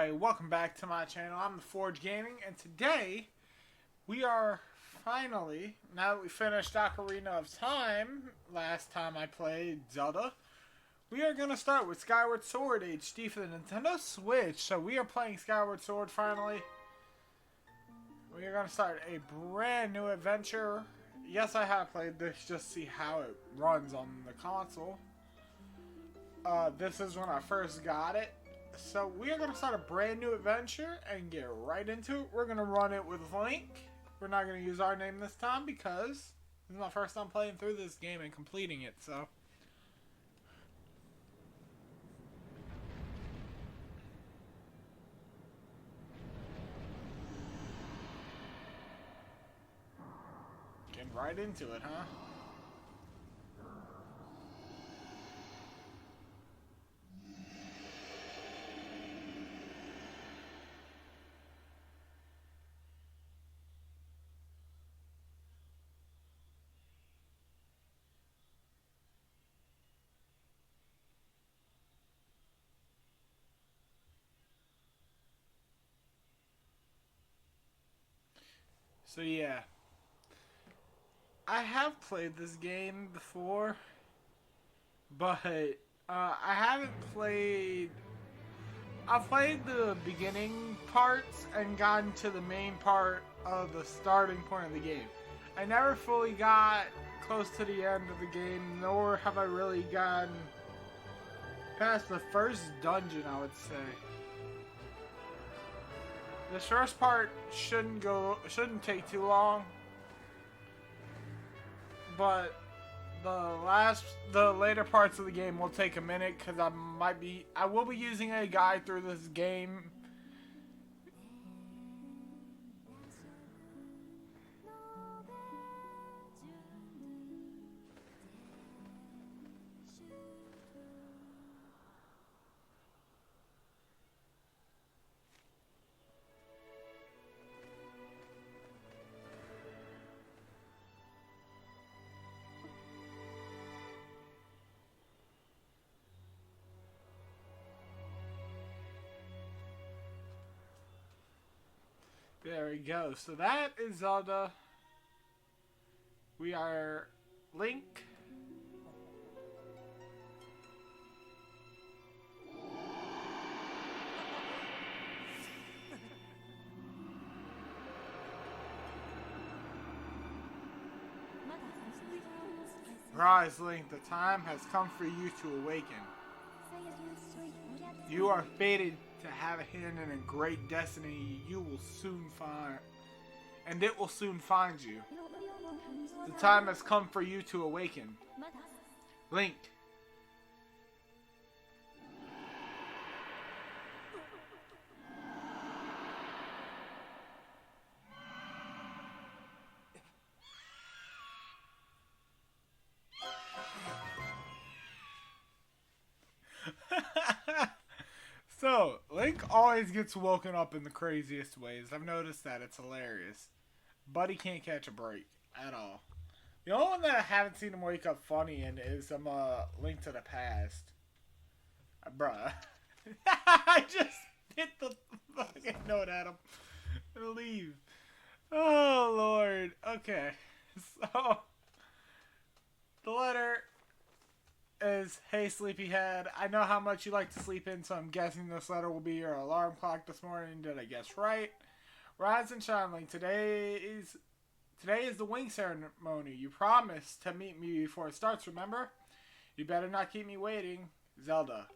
Hi, welcome back to my channel. I'm the Forge Gaming, and today we are finally, now that we finished Ocarina of Time, last time I played Zelda, we are going to start with Skyward Sword HD for the Nintendo Switch. So we are playing Skyward Sword finally. We are going to start a brand new adventure. Yes, I have played this just to see how it runs on the console. This is when I first got it. So we are going to start a brand new adventure and get right into it. We're going to run it with Link. We're not going to use our name this time because this is my first time playing through this game and completing it. So getting right into it, huh? So yeah, I have played this game before, but I haven't played. I've played the beginning parts and gotten to the main part of the starting point of the game. I never fully got close to the end of the game, nor have I really gotten past the first dungeon, I would say. This first part shouldn't take too long, but the later parts of the game will take a minute because I will be using a guide through this game. There we go. So that is Zelda. We are Link. Rise, Link. The time has come for you to awaken. You are fated to have a hand in a great destiny you will soon find, and it will soon find you. The time has come for you to awaken. Link. So, Link always gets woken up in the craziest ways. I've noticed that. It's hilarious. Buddy can't catch a break at all. The only one that I haven't seen him wake up funny in is Link to the Past. Bruh. I just hit the fucking note at him. Leave. Oh, Lord. Okay. So, the letter is, hey sleepyhead, I know how much you like to sleep in, so I'm guessing this letter will be your alarm clock this morning. Did I guess right? Rise and shine, Link. Today is the wing ceremony. You promised to meet me before it starts, remember? You better not keep me waiting. Zelda.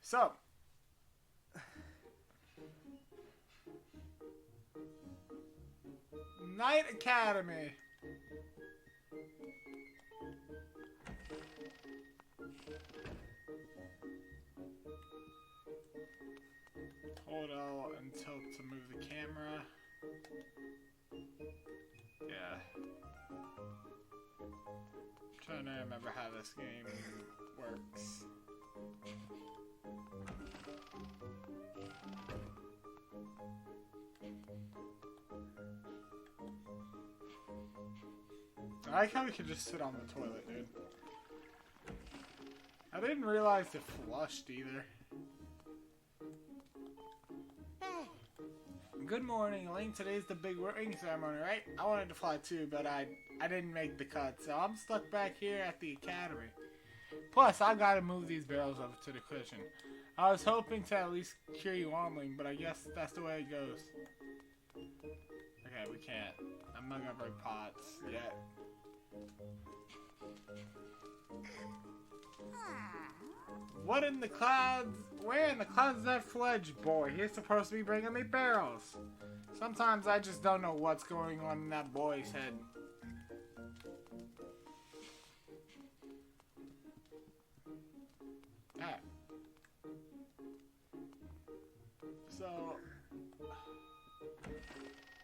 So, Knight Academy. Hold L and tilt to move the camera. Yeah. I'm trying to remember how this game works. I like how we could just sit on the toilet, dude. I didn't realize it flushed either. Good morning, Link. Today's the big ring ceremony, right? I wanted to fly too, but I didn't make the cut, so I'm stuck back here at the academy. Plus, I gotta move these barrels over to the cushion. I was hoping to at least cheer you on, Link, but I guess that's the way it goes. Okay, we can't. I'm not gonna break pots yet. What in the clouds? Where in the clouds is that fledge boy? He's supposed to be bringing me barrels. Sometimes I just don't know what's going on in that boy's head. Alright. So,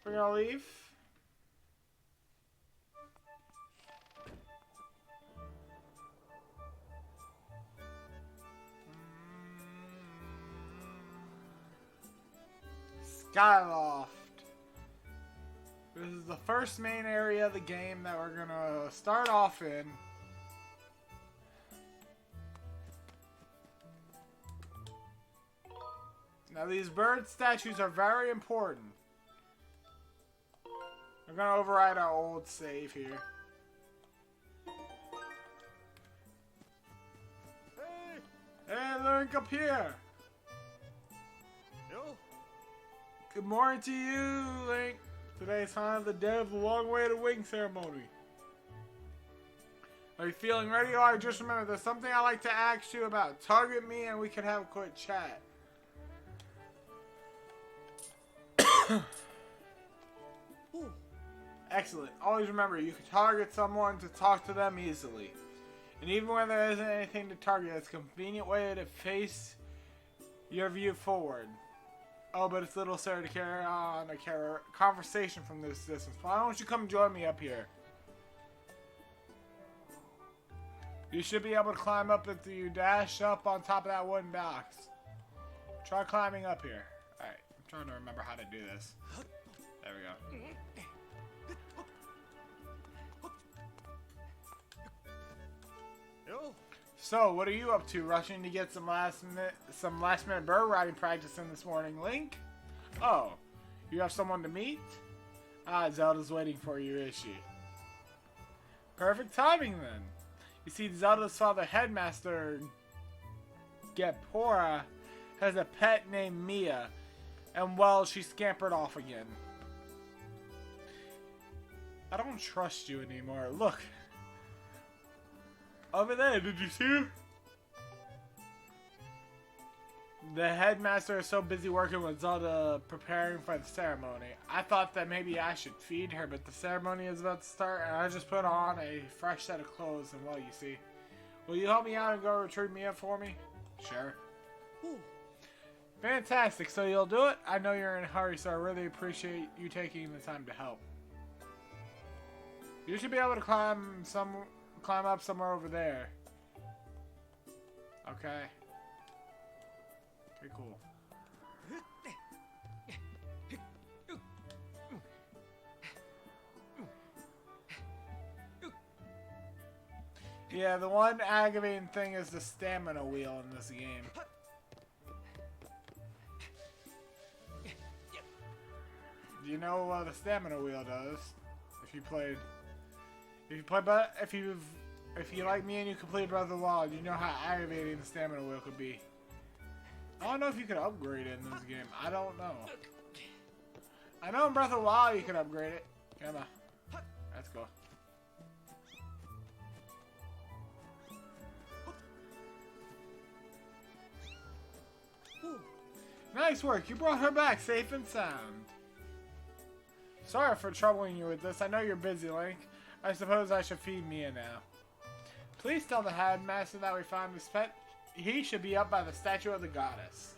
we're gonna leave. Skyloft. This is the first main area of the game that we're gonna start off in. Now these bird statues are very important. We're gonna override our old save here. Hey, Link, up here! Good morning to you, Link. Today's time of the day of the long way to wing ceremony. Are you feeling ready? Alright, just remember, there's something I'd like to ask you about. Target me and we can have a quick chat. Excellent. Always remember, you can target someone to talk to them easily. And even when there isn't anything to target, it's a convenient way to face your view forward. Oh, but it's little Sarah to carry on a conversation from this distance. Why don't you come join me up here? You should be able to climb up if you dash up on top of that wooden box. Try climbing up here. Alright, I'm trying to remember how to do this. There we go. So, what are you up to? Rushing to get some last minute bird riding practice in this morning, Link? Oh, you have someone to meet? Ah, Zelda's waiting for you, is she? Perfect timing then. You see, Zelda's father, Headmaster Gepora, has a pet named Mia, and well, she scampered off again. I don't trust you anymore. Look. Over there, did you see her? The headmaster is so busy working with Zelda preparing for the ceremony. I thought that maybe I should feed her, but the ceremony is about to start and I just put on a fresh set of clothes and well, you see. Will you help me out and go retrieve Mia for me? Sure. Ooh. Fantastic, so you'll do it? I know you're in a hurry, so I really appreciate you taking the time to help. You should be able to climb up somewhere over there. Okay. Okay, cool. Yeah, the one aggravating thing is the stamina wheel in this game. Do you know what the stamina wheel does? If you like me and you complete Breath of the Wild, you know how aggravating the stamina wheel could be. I don't know if you could upgrade it in this game. I don't know. I know in Breath of the Wild you can upgrade it. Come on. Let's go. Nice work. You brought her back safe and sound. Sorry for troubling you with this. I know you're busy, Link. I suppose I should feed Mia now. Please tell the headmaster that we found this pet. He should be up by the statue of the goddess.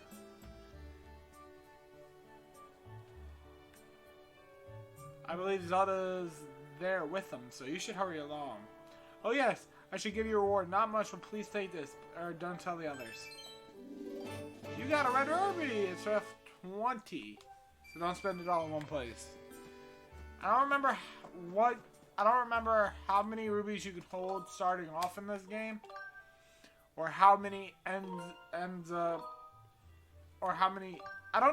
I believe Zelda's there with them, so you should hurry along. Oh yes, I should give you a reward. Not much, but please take this, or don't tell the others. You got a red ruby! It's worth 20. So don't spend it all in one place. I don't remember how many rubies you could hold starting off in this game, or how many I don't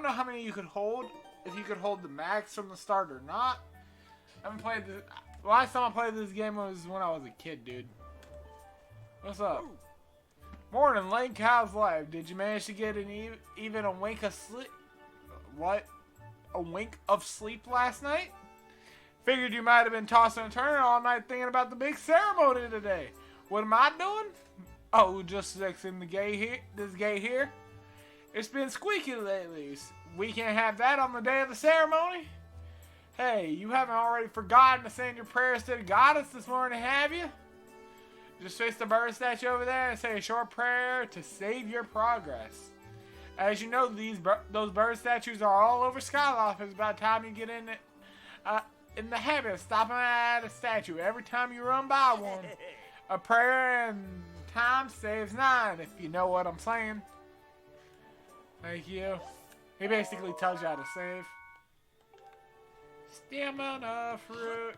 know how many you could hold if you could hold the max from the start or not. I haven't played this. Last time I played this game was when I was a kid, dude. What's up? Morning, Link. How's life? Did you manage to get even a wink of sleep? What? A wink of sleep last night? Figured you might have been tossing and turning all night thinking about the big ceremony today. What am I doing? Oh, just fixing the gate here. This gate here. It's been squeaky lately. We can't have that on the day of the ceremony. Hey, you haven't already forgotten to send your prayers to the goddess this morning, have you? Just face the bird statue over there and say a short prayer to save your progress. As you know, those bird statues are all over Skyloft. It's about time you get in the habit of stopping at a statue every time you run by one. A prayer and time saves 9, if you know what I'm saying. Thank you. He basically tells you how to save. Stamina fruit.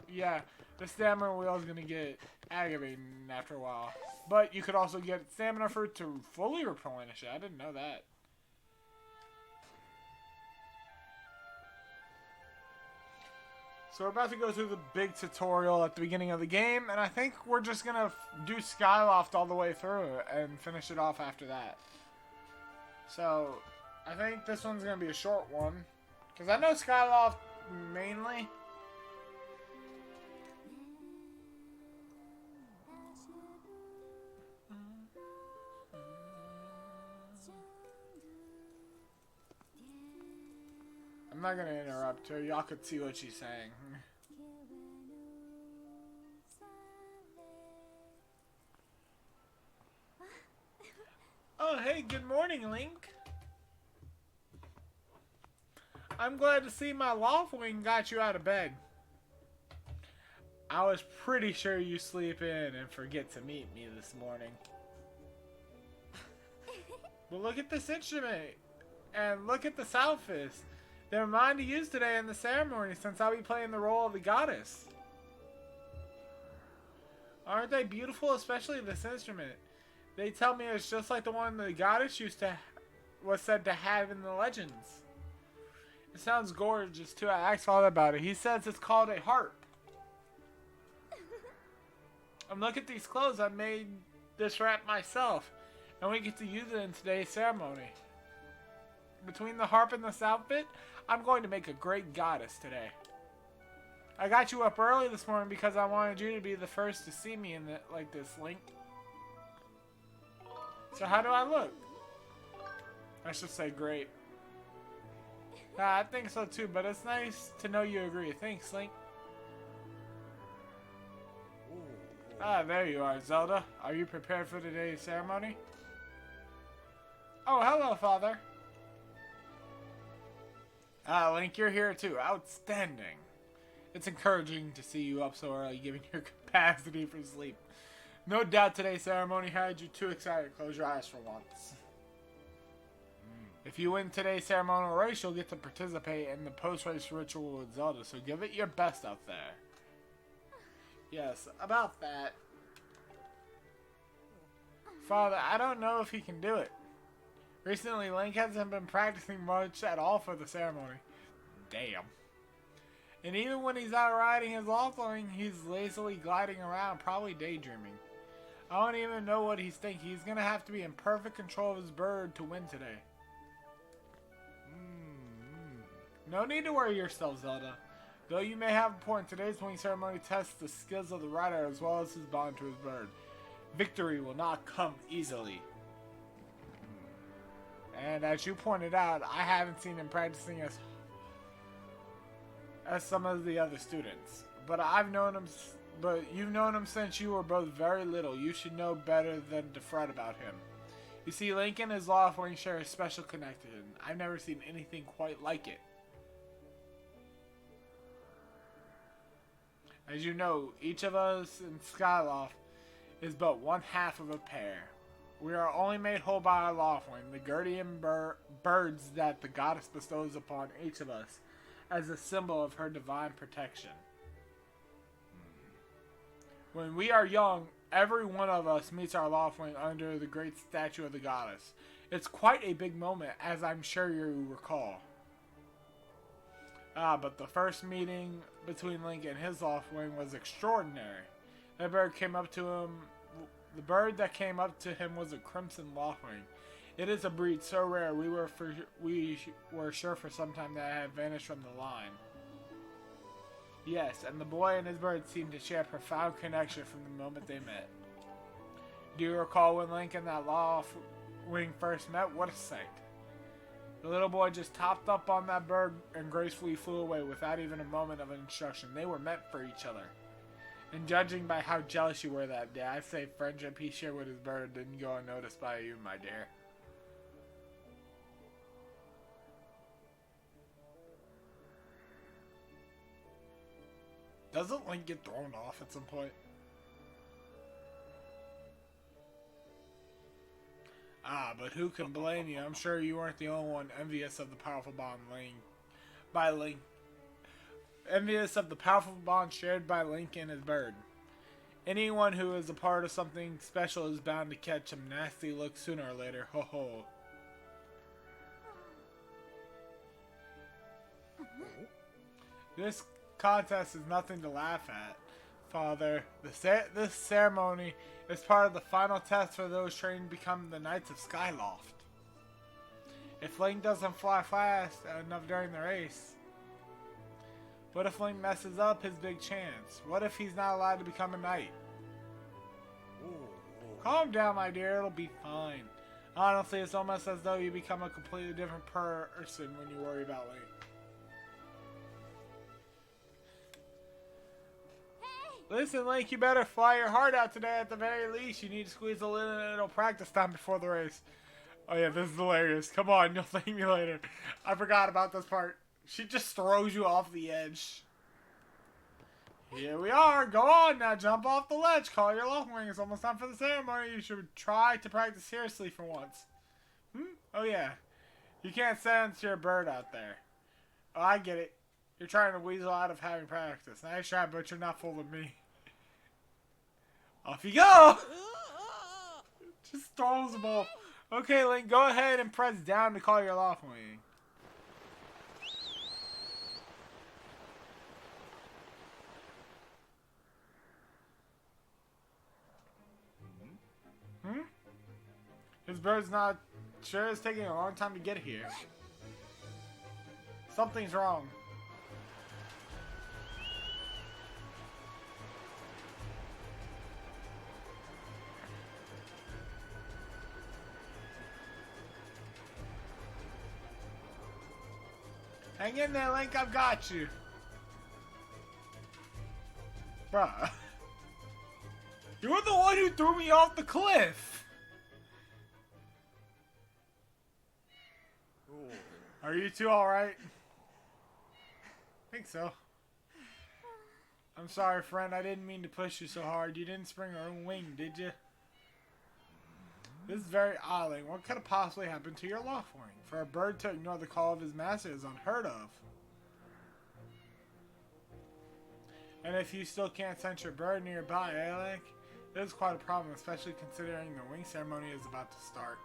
Yeah, the stamina wheel is going to get aggravating after a while. But you could also get stamina fruit to fully replenish it. I didn't know that. So we're about to go through the big tutorial at the beginning of the game. And I think we're just going to do Skyloft all the way through and finish it off after that. So I think this one's going to be a short one. Because I know Skyloft mainly. I'm not going to interrupt her. Y'all could see what she's saying. Oh, hey, good morning, Link. I'm glad to see my Loftwing got you out of bed. I was pretty sure you sleep in and forget to meet me this morning. But look at this instrument. And look at this outfit. They're mine to use today in the ceremony since I'll be playing the role of the goddess. Aren't they beautiful, especially this instrument? They tell me it's just like the one the goddess was said to have in the legends. It sounds gorgeous too. I asked Father about it. He says it's called a harp. And look at these clothes. I made this wrap myself. And we get to use it in today's ceremony. Between the harp and this outfit, I'm going to make a great goddess today. I got you up early this morning because I wanted you to be the first to see me in like this, Link. So how do I look? I should say great. I think so too, but it's nice to know you agree. Thanks, Link. Ah, there you are, Zelda. Are you prepared for today's ceremony? Oh, hello, Father. Ah, Link, you're here too. Outstanding. It's encouraging to see you up so early, given your capacity for sleep. No doubt today's ceremony had you too excited. Close your eyes for once. If you win today's ceremonial race, you'll get to participate in the post-race ritual with Zelda, so give it your best out there. Yes, about that. Father, I don't know if he can do it. Recently, Link hasn't been practicing much at all for the ceremony. Damn. And even when he's out riding his Loftwing, he's lazily gliding around, probably daydreaming. I don't even know what he's thinking. He's going to have to be in perfect control of his bird to win today. No need to worry yourself, Zelda. Though you may have a point, today's wing ceremony tests the skills of the rider as well as his bond to his bird. Victory will not come easily. And as you pointed out, I haven't seen him practicing as some of the other students. But you've known him since you were both very little. You should know better than to fret about him. You see, Link and his Loftwing share a special connection. I've never seen anything quite like it. As you know, each of us in Skyloft is but one half of a pair. We are only made whole by our Loftwing, the guardian birds that the goddess bestows upon each of us as a symbol of her divine protection. When we are young, every one of us meets our Loftwing under the great statue of the goddess. It's quite a big moment, as I'm sure you recall. But the first meeting between Link and his Loftwing was extraordinary. The bird came up to him. The bird that came up to him was a crimson Loftwing. It is a breed so rare we were sure for some time that it had vanished from the line. Yes, and the boy and his bird seemed to share a profound connection from the moment they met. Do you recall when Link and that Loftwing first met? What a sight. The little boy just topped up on that bird and gracefully flew away without even a moment of instruction. They were meant for each other. And judging by how jealous you were that day, I'd say friendship he shared with his bird didn't go unnoticed by you, my dear. Doesn't Link get thrown off at some point? But who can blame you? I'm sure you weren't the only one envious of the powerful bond envious of the powerful bond shared by Link and his bird. Anyone who is a part of something special is bound to catch a nasty look sooner or later. Ho ho. This contest is nothing to laugh at, Father. This ceremony is part of the final test for those trained to become the Knights of Skyloft. If Link doesn't fly fast enough during the race, what if Link messes up his big chance? What if he's not allowed to become a knight? Calm down, my dear. It'll be fine. Honestly, it's almost as though you become a completely different person when you worry about Link. Listen, Link, you better fly your heart out today at the very least. You need to squeeze a little practice time before the race. Oh yeah, this is hilarious. Come on, you'll thank me later. I forgot about this part. She just throws you off the edge. Here we are. Go on now. Jump off the ledge. Call your Loftwing. It's almost time for the ceremony. You should try to practice seriously for once. Oh yeah. You can't sense your bird out there. Oh, I get it. You're trying to weasel out of having practice. Nice try, but you're not fooling me. Off you go! Just throws the ball. Okay, Link, go ahead and press down to call your Loftwing. His bird's not sure. It's taking a long time to get here. Something's wrong. Hang in there, Link. I've got you. Bruh. You're the one who threw me off the cliff. Are you two alright? I think so. I'm sorry, friend. I didn't mean to push you so hard. You didn't spring your own wing, did you? This is very odd. What could have possibly happened to your Loftwing? For a bird to ignore the call of his master is unheard of. And if you still can't sense your bird nearby, eh, Link? This is quite a problem, especially considering the wing ceremony is about to start.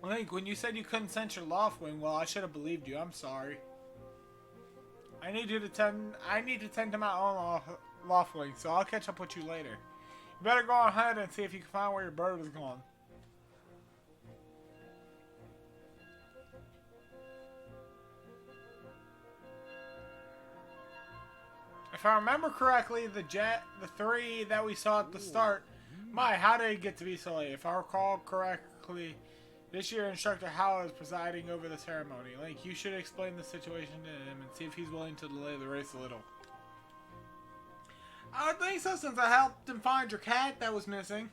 Link, when you said you couldn't sense your Loftwing, well, I should have believed you. I'm sorry. I need to tend to my own Loftwing, so I'll catch up with you later. You better go ahead and see if you can find where your bird is gone. If I remember correctly, the three that we saw at the start, how did it get to be so late? If I recall correctly, this year Instructor Howell is presiding over the ceremony. Link, you should explain the situation to him and see if he's willing to delay the race a little. I would think so, since I helped him find your cat that was missing.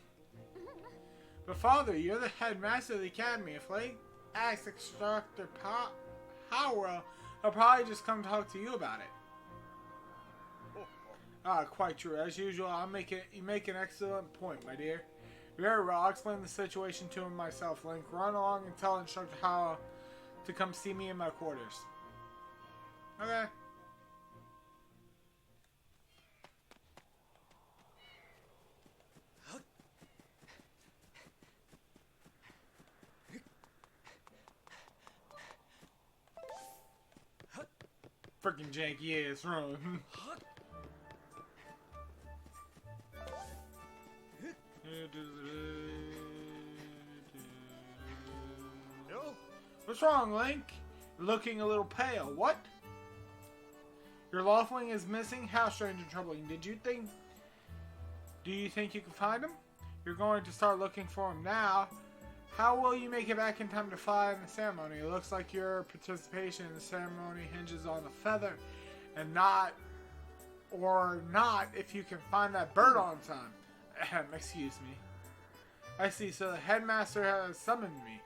But Father, you're the headmaster of the academy. If Link asks Instructor Howell, he'll probably just come talk to you about it. Quite true. As usual, you make an excellent point, my dear. Very well, I'll explain the situation to him myself, Link. Run along and tell Instructor Howell to come see me in my quarters. Okay. freaking janky ass run. What's wrong, Link? Looking a little pale. What? Your Loftwing is missing? How strange and troubling. Do you think you can find him? You're going to start looking for him now. How will you make it back in time to fly in the ceremony? It looks like your participation in the ceremony hinges on the feather and not if you can find that bird on time. Excuse me. I see, so the headmaster has summoned me.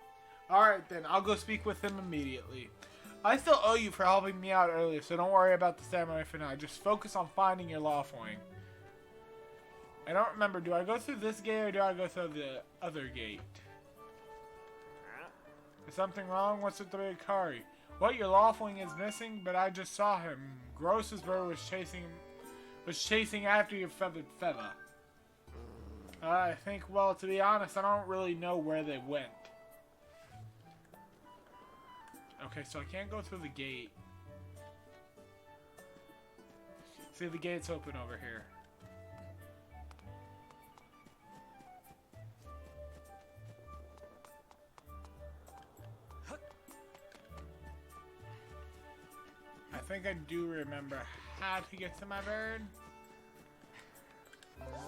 Alright then, I'll go speak with him immediately. I still owe you for helping me out earlier, so don't worry about the ceremony for now. Just focus on finding your Loftwing. I don't remember, do I go through this gate or do I go through the other gate? Is something wrong? What's with the big hurry? What, your Loftwing is missing? But I just saw him. Gross's bird was chasing after your feathered feather. I think, well, to be honest, I don't really know where they went. Okay, so I can't go through the gate. See, the gate's open over here. I think I do remember how to get to my bird.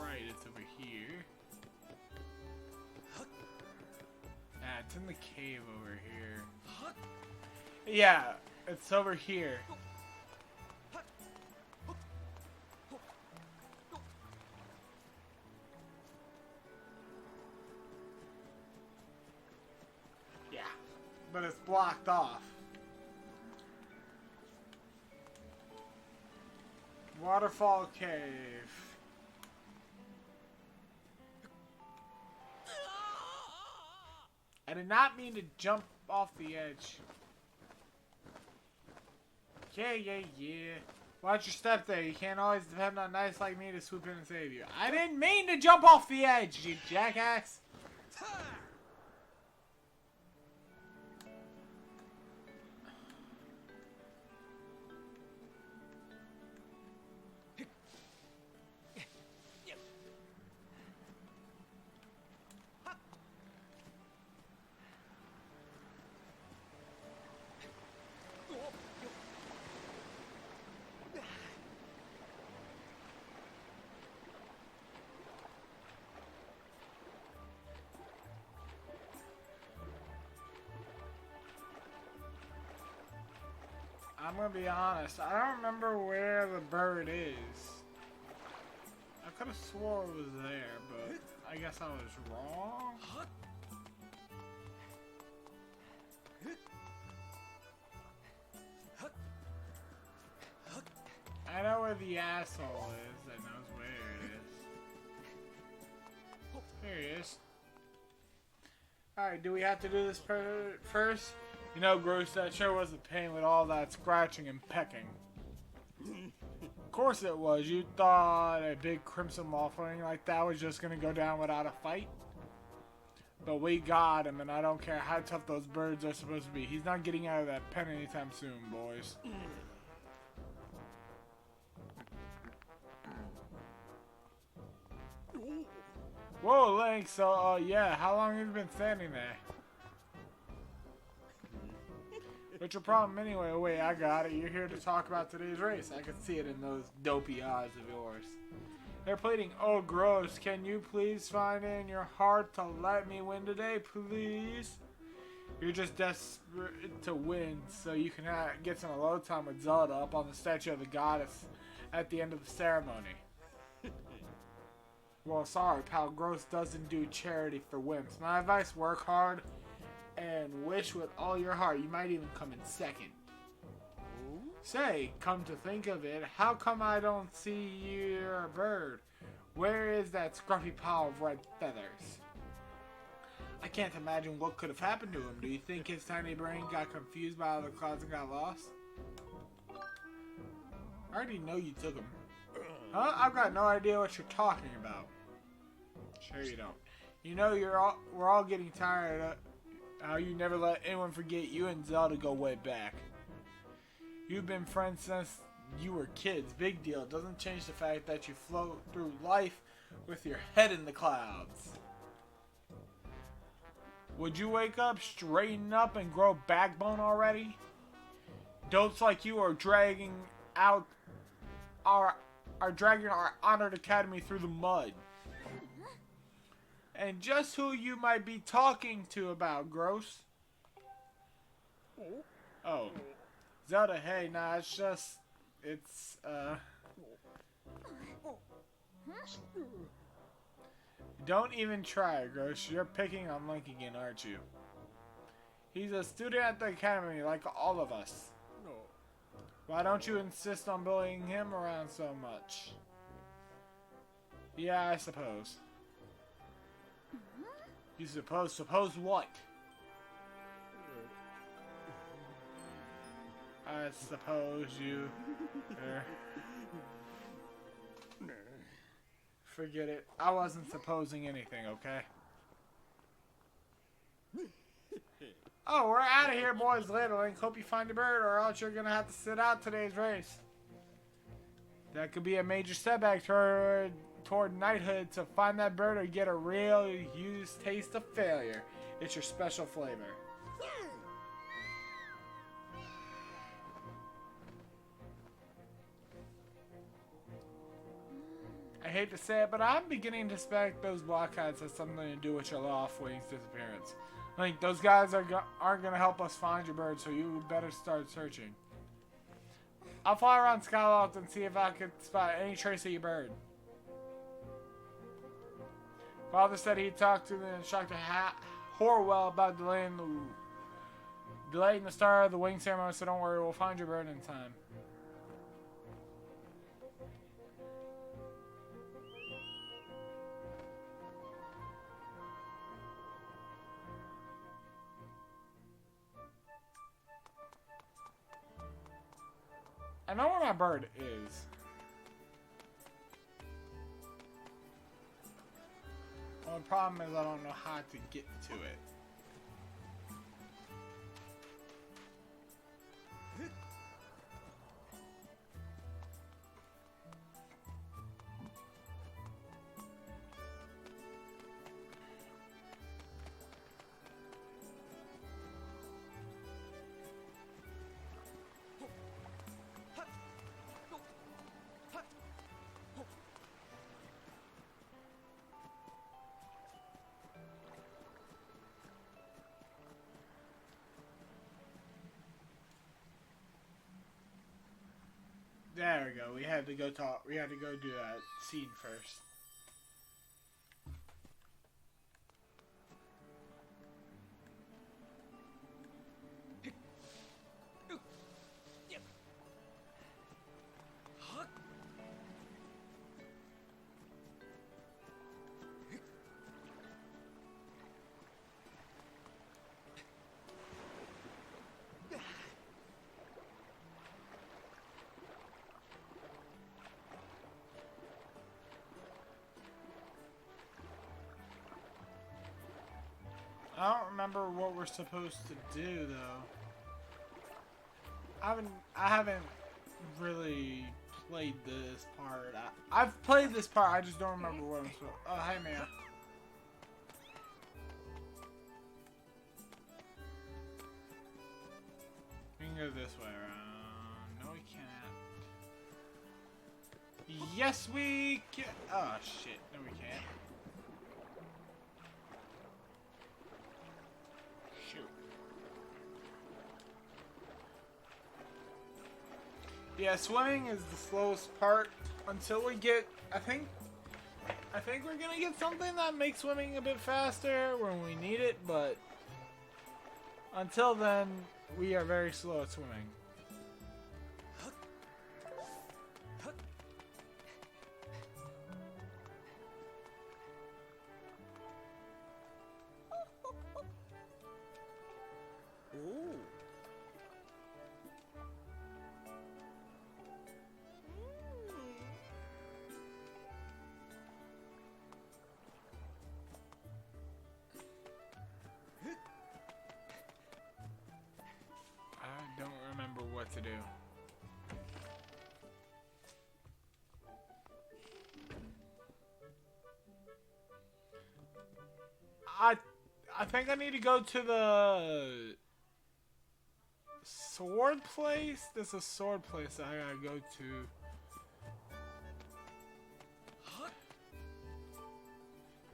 Right, it's over here. Ah, it's in the cave over here. Yeah, it's over here. Yeah, but it's blocked off. Waterfall Cave. I did not mean to jump off the edge. Yeah. Watch your step there. You can't always depend on knights like me to swoop in and save you. I didn't mean to jump off the edge, you jackass. I'm gonna be honest, I don't remember where the bird is. I could have swore it was there, but I guess I was wrong. I know where the asshole is that knows where it is. Here he is. Alright, do we have to do this first? You know, Gross, that sure was a pain with all that scratching and pecking. Of course it was. You thought a big crimson Loftwing like that was just gonna go down without a fight? But we got him, and I don't care how tough those birds are supposed to be. He's not getting out of that pen anytime soon, boys. Whoa, Link, so, yeah, how long have you been standing there? What's your problem anyway? Oh, wait, I got it. You're here to talk about today's race. I can see it in those dopey eyes of yours. They're pleading, oh, Gross, can you please find it in your heart to let me win today, please? You're just desperate to win so you can get some alone time with Zelda up on the statue of the goddess at the end of the ceremony. Well, sorry, pal. Gross doesn't do charity for wimps. My advice, work hard and wish with all your heart. You might even come in second. Say, come to think of it, how come I don't see your bird? Where is that scruffy pile of red feathers? I can't imagine what could have happened to him. Do you think his tiny brain got confused by all the clouds and got lost? I already know you took him. Huh? I've got no idea what you're talking about. Sure you don't. You know we're all getting tired of how you never let anyone forget you and Zelda go way back. You've been friends since you were kids. Big deal. Doesn't change the fact that you float through life with your head in the clouds. Would you wake up, straighten up, and grow backbone already? Dolts like you are dragging our honored academy through the mud. And just who you might be talking to about, Gross. Oh. Zelda, hey, nah, it's Don't even try, Gross. You're picking on Link again, aren't you? He's a student at the academy, like all of us. Why don't you insist on bullying him around so much? Yeah, I suppose. You suppose? Suppose what? I suppose you... Forget it. I wasn't supposing anything, okay? Oh, we're out of here, boys. Later, Link. Hope you find your bird, or else you're gonna have to sit out today's race. That could be a major setback toward knighthood. To find that bird or get a real used taste of failure. It's your special flavor. I hate to say it, but I'm beginning to suspect those blockheads has something to do with your Loft Wing's disappearance. Link, those guys aren't going to help us find your bird, so you better start searching. I'll fly around Skyloft and see if I can spot any trace of your bird. Father said he talked to the instructor Horwell about delaying the start of the wing ceremony, so don't worry, we'll find your bird in time. I know where my bird is. Well, the problem is I don't know how to get to it. There we go. We had to go talk. We had to go do that scene first. I don't remember what we're supposed to do though. I haven't really played this part. I've played this part. I just don't remember what I'm supposed. Oh, hey man. We can go this way around. No, we can't. Yes, we can. Oh shit. No, we can't. Yeah, swimming is the slowest part until we get, I think we're gonna get something that makes swimming a bit faster when we need it, but until then, we are very slow at swimming. I think I need to go to the sword place. There's a sword place that I gotta go to.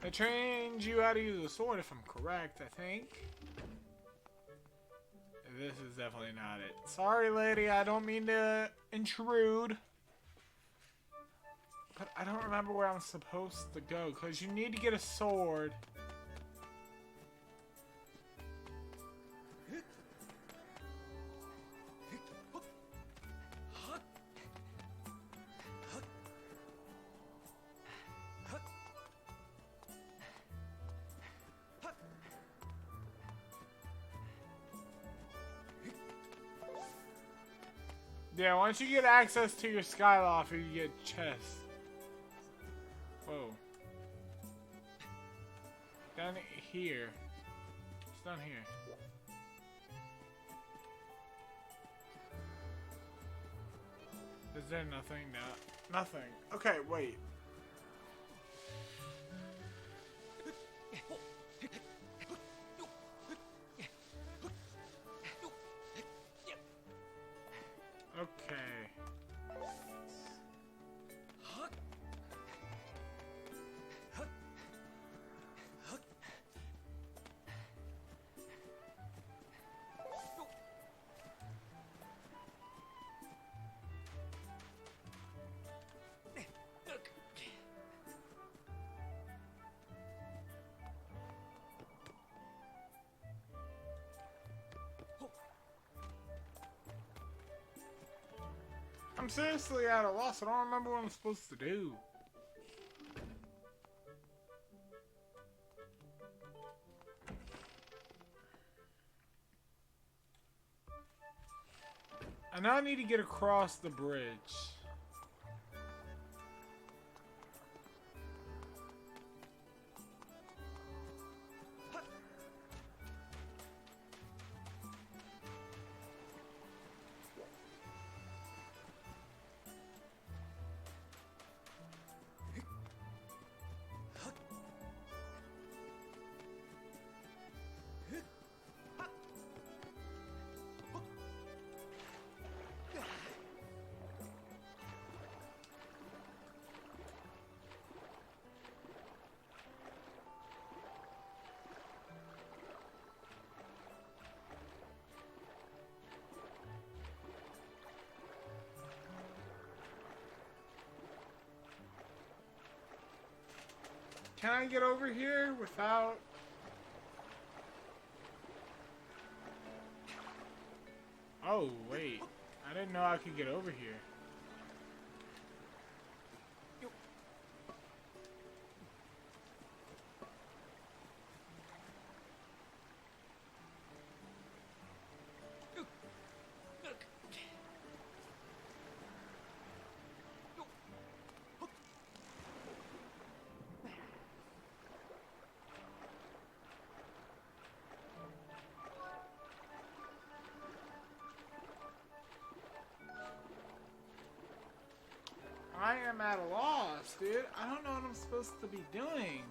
They trained you how to use a sword, if I'm correct, I think. This is definitely not it. Sorry, lady, I don't mean to intrude. But I don't remember where I'm supposed to go, because you need to get a sword. Yeah, once you get access to your Skyloft, you get chests. Whoa. Down here. It's down here. Is there nothing? No. Nothing. Okay, wait. Okay. I'm seriously at a loss. I don't remember what I'm supposed to do. I now need to get across the bridge. Can I get over here without... Oh, wait. I didn't know I could get over here. I am at a loss, dude. I don't know what I'm supposed to be doing.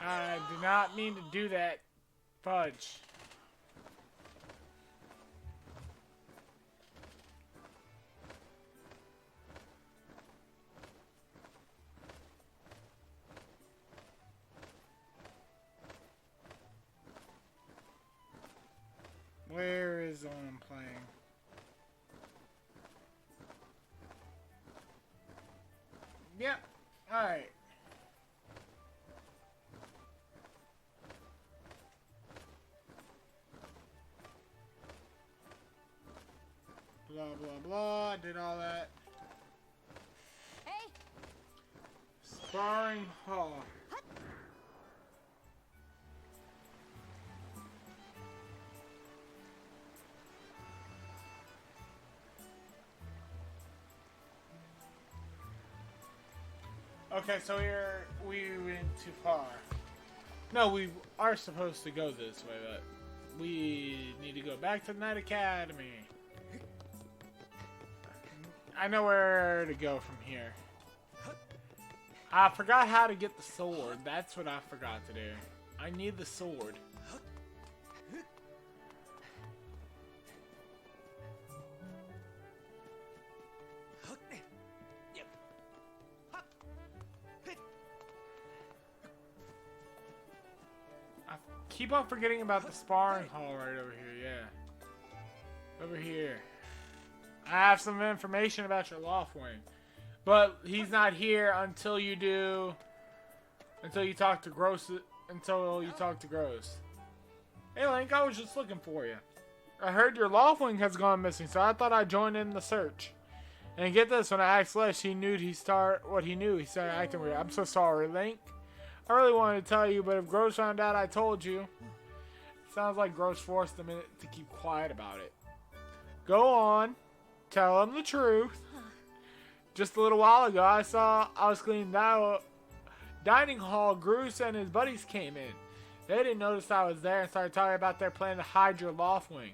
I did not mean to do that. Fudge. Where is the one I'm playing? Yep. Alright. Blah, blah, blah. Did all that. Hey. Sparring hall. Okay, so we went too far. No, we are supposed to go this way, but we need to go back to the Night Academy. I know where to go from here. I forgot how to get the sword. That's what I forgot to do. I need the sword. I keep on forgetting about the sparring hall right over here. Yeah. Over here. I have some information about your Loftwing. But he's not here until you do... Until you talk to Gross. Until you talk to Gross. Hey Link, I was just looking for you. I heard your Loftwing has gone missing, so I thought I'd join in the search. And get this, when I asked Les, he knew he started acting weird. I'm so sorry, Link. I really wanted to tell you, but if Gross found out I told you... Sounds like Gross forced him to keep quiet about it. Go on. Tell him the truth. Just a little while ago, I was cleaning the dining hall. Groose and his buddies came in. They didn't notice I was there and started talking about their plan to hide your Loftwing.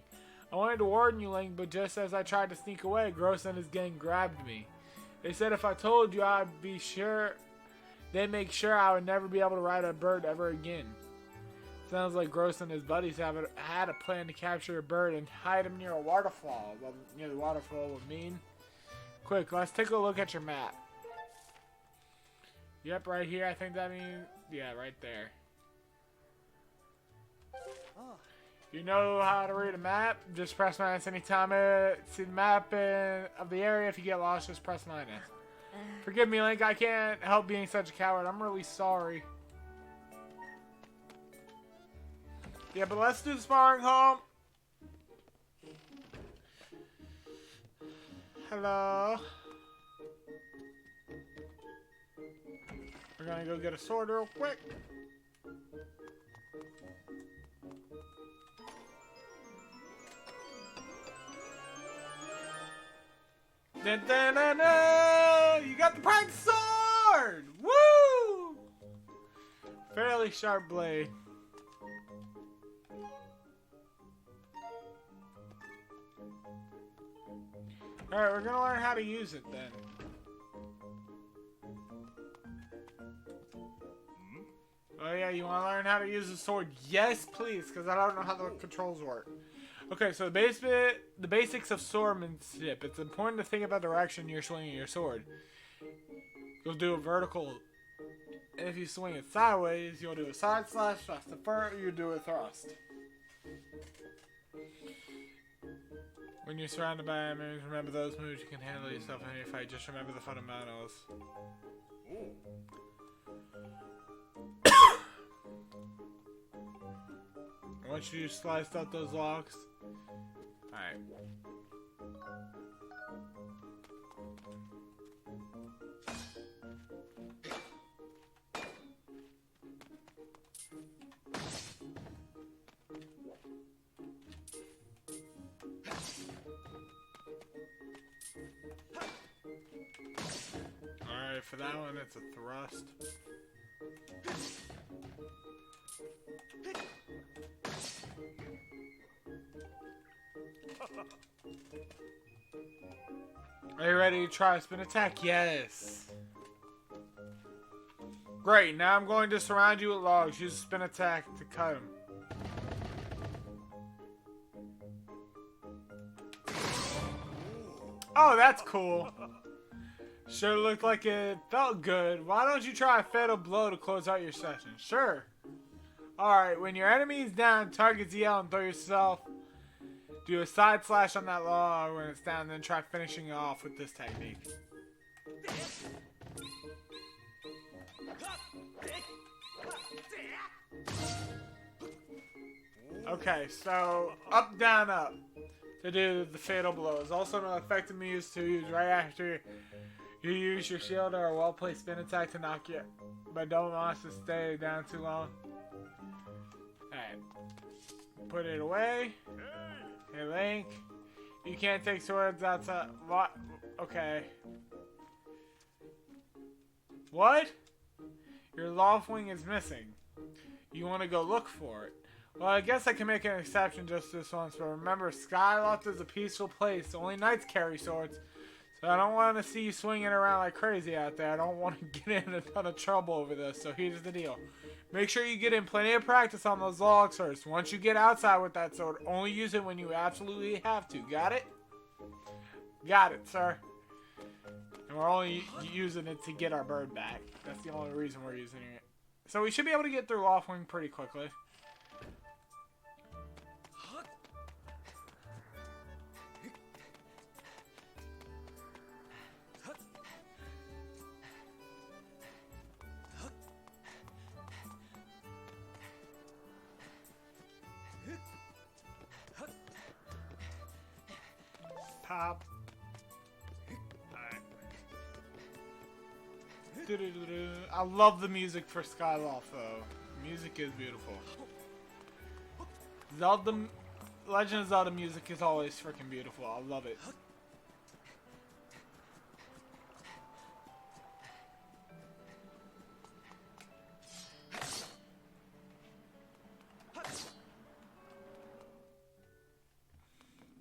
I wanted to warn you, Link, but just as I tried to sneak away, Gross and his gang grabbed me. They said if I told you, I'd be sure. They'd make sure I would never be able to ride a bird ever again. Sounds like Gross and his buddies had a plan to capture a bird and hide him near a waterfall. Well, near the waterfall would mean. Quick, let's take a look at your map. Yep, right here. I think that means... Yeah, right there. You know how to read a map? Just press minus anytime see the map of the area. If you get lost, just press minus. Forgive me, Link. I can't help being such a coward. I'm really sorry. Yeah, but let's do the sparring hall. Hello. We're gonna go get a sword real quick. Dun, dun, dun, dun. You got the practice sword! Woo! Fairly sharp blade. Alright, we're gonna learn how to use it then. Oh yeah, you wanna learn how to use the sword? Yes, please, because I don't know how the controls work. Okay, so the basics of swordsmanship. It's important to think about the direction you're swinging your sword. You'll do a vertical, and if you swing it sideways, you'll do a side slash, thrust. You do a thrust. When you're surrounded by enemies, remember those moves. You can handle yourself in any fight. Just remember the fundamentals. Once you sliced out those logs. Alright. Alright, for that one, it's a thrust. Are you ready to try a spin attack? Yes. Great, now I'm going to surround you with logs. Use a spin attack to cut them. Oh, that's cool. Sure looked like it felt good. Why don't you try a fatal blow to close out your session? Sure. Alright, when your enemy is down, target ZL and throw yourself. Do a side slash on that log when it's down, then try finishing it off with this technique. Okay, so up, down, up. to do the fatal blows. Also, an effective move to use right after you use your shield or a well-placed spin attack to knock you, but don't want to stay down too long. Alright. Put it away. Hey, Link. You can't take swords outside. What? Okay. What? Your loft wing is missing. You want to go look for it. Well, I guess I can make an exception just this once, but remember, Skyloft is a peaceful place. Only knights carry swords. So I don't want to see you swinging around like crazy out there. I don't want to get in a ton of trouble over this, so here's the deal. Make sure you get in plenty of practice on those logs first. Once you get outside with that sword, only use it when you absolutely have to. Got it? Got it, sir. And we're only using it to get our bird back. That's the only reason we're using it. So we should be able to get through Offwing pretty quickly. Pop. Alright. I love the music for Skyloft though. Music is beautiful. Zelda, Legend of Zelda music is always freaking beautiful. I love it.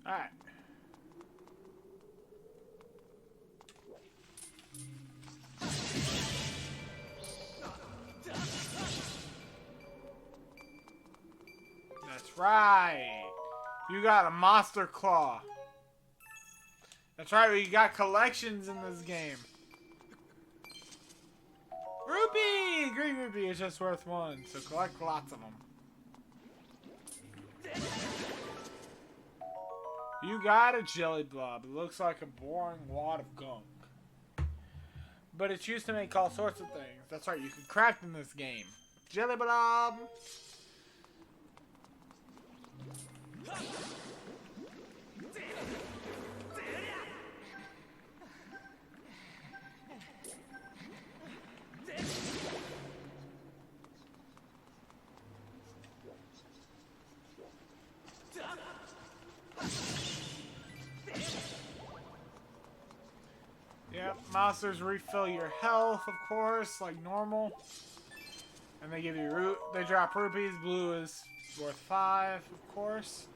Alright. That's right. You got a monster claw. That's right, we got collections in this game. Rupee! Green rupee is just worth one, so collect lots of them. You got a jelly blob. It looks like a boring wad of gunk. But it's used to make all sorts of things. That's right, you can craft in this game. Jelly blob! Yep, monsters refill your health, of course, like normal. And they give you they drop rupees. Blue is worth 5, of course.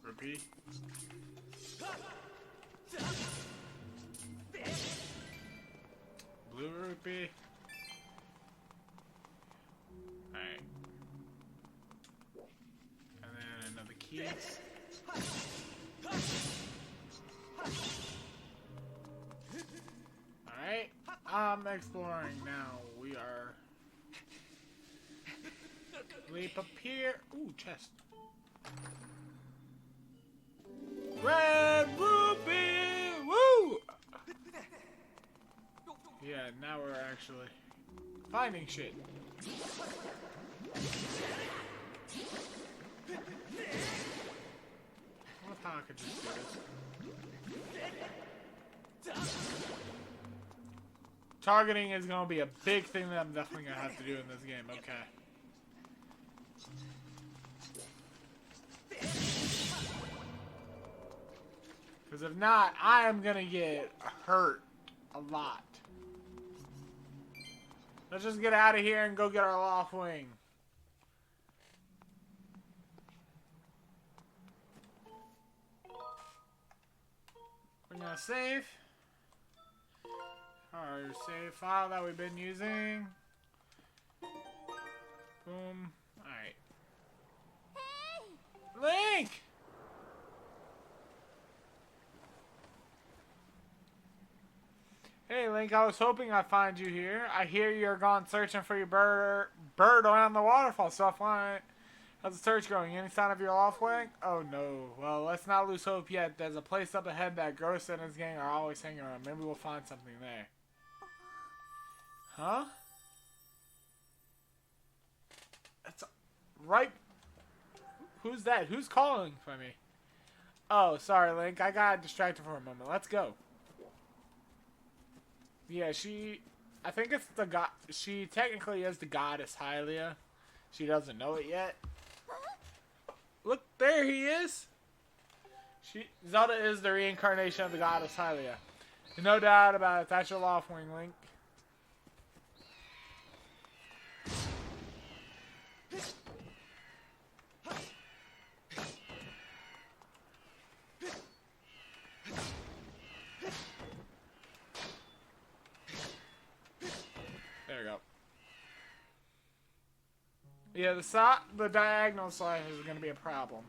Rupee. Blue rupee. Alright. And then another key. Alright. I'm exploring now. We are... Leap up here. Ooh, chest. Red rupee! Woo! Yeah, now we're actually finding shit. What if I could just do this? Targeting is going to be a big thing that I'm definitely going to have to do in this game. Okay. Because if not, I am going to get hurt a lot. Let's just get out of here and go get our loft wing. We're going to save. Our save file that we've been using. Boom. Alright. Hey! Link! Hey, Link, I was hoping I'd find you here. I hear you're gone searching for your bird around the waterfall, so I find it. How's the search going? Any sign of your loft, Link? Oh, no. Well, let's not lose hope yet. There's a place up ahead that Ghost and his gang are always hanging around. Maybe we'll find something there. Huh? That's right. Who's that? Who's calling for me? Oh, sorry, Link. I got distracted for a moment. Let's go. Yeah, I think it's the god. She technically is the goddess Hylia. She doesn't know it yet. Look, there he is. Zelda is the reincarnation of the goddess Hylia. No doubt about it. That's your loft wing, Link. There we go. Yeah, the diagonal slice is going to be a problem.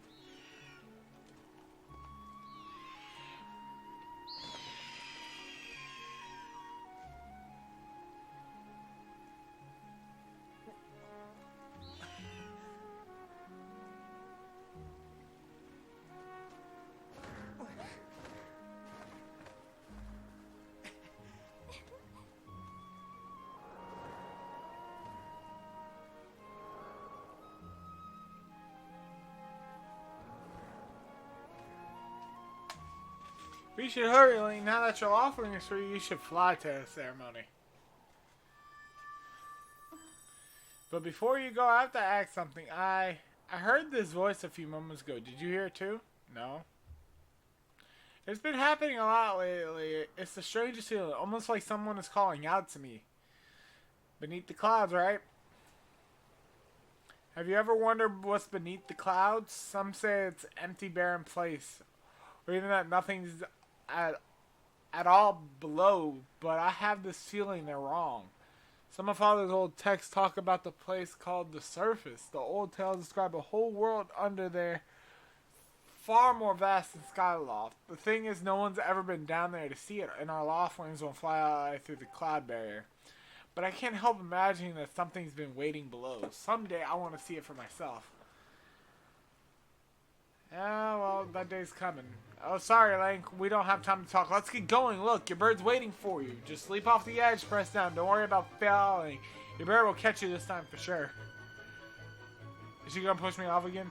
We should hurry, Link. Now that your offering is free, you should fly to the ceremony. But before you go, I have to ask something. I heard this voice a few moments ago. Did you hear it too? No? It's been happening a lot lately. It's the strangest feeling. Almost like someone is calling out to me. Beneath the clouds, right? Have you ever wondered what's beneath the clouds? Some say it's empty, barren place. Or even that nothing's at all below, but I have this feeling they're wrong. Some of Father's old texts talk about the place called the surface. The old tales describe a whole world under there, far more vast than Skyloft. The thing is, no one's ever been down there to see it, and our loft wings won't fly out through the cloud barrier. But I can't help imagining that something's been waiting below. Someday I want to see it for myself. Yeah, well, that day's coming. Oh, sorry, Link. We don't have time to talk. Let's get going. Look, your bird's waiting for you. Just leap off the edge, press down. Don't worry about falling. Your bird will catch you this time for sure. Is she gonna push me off again?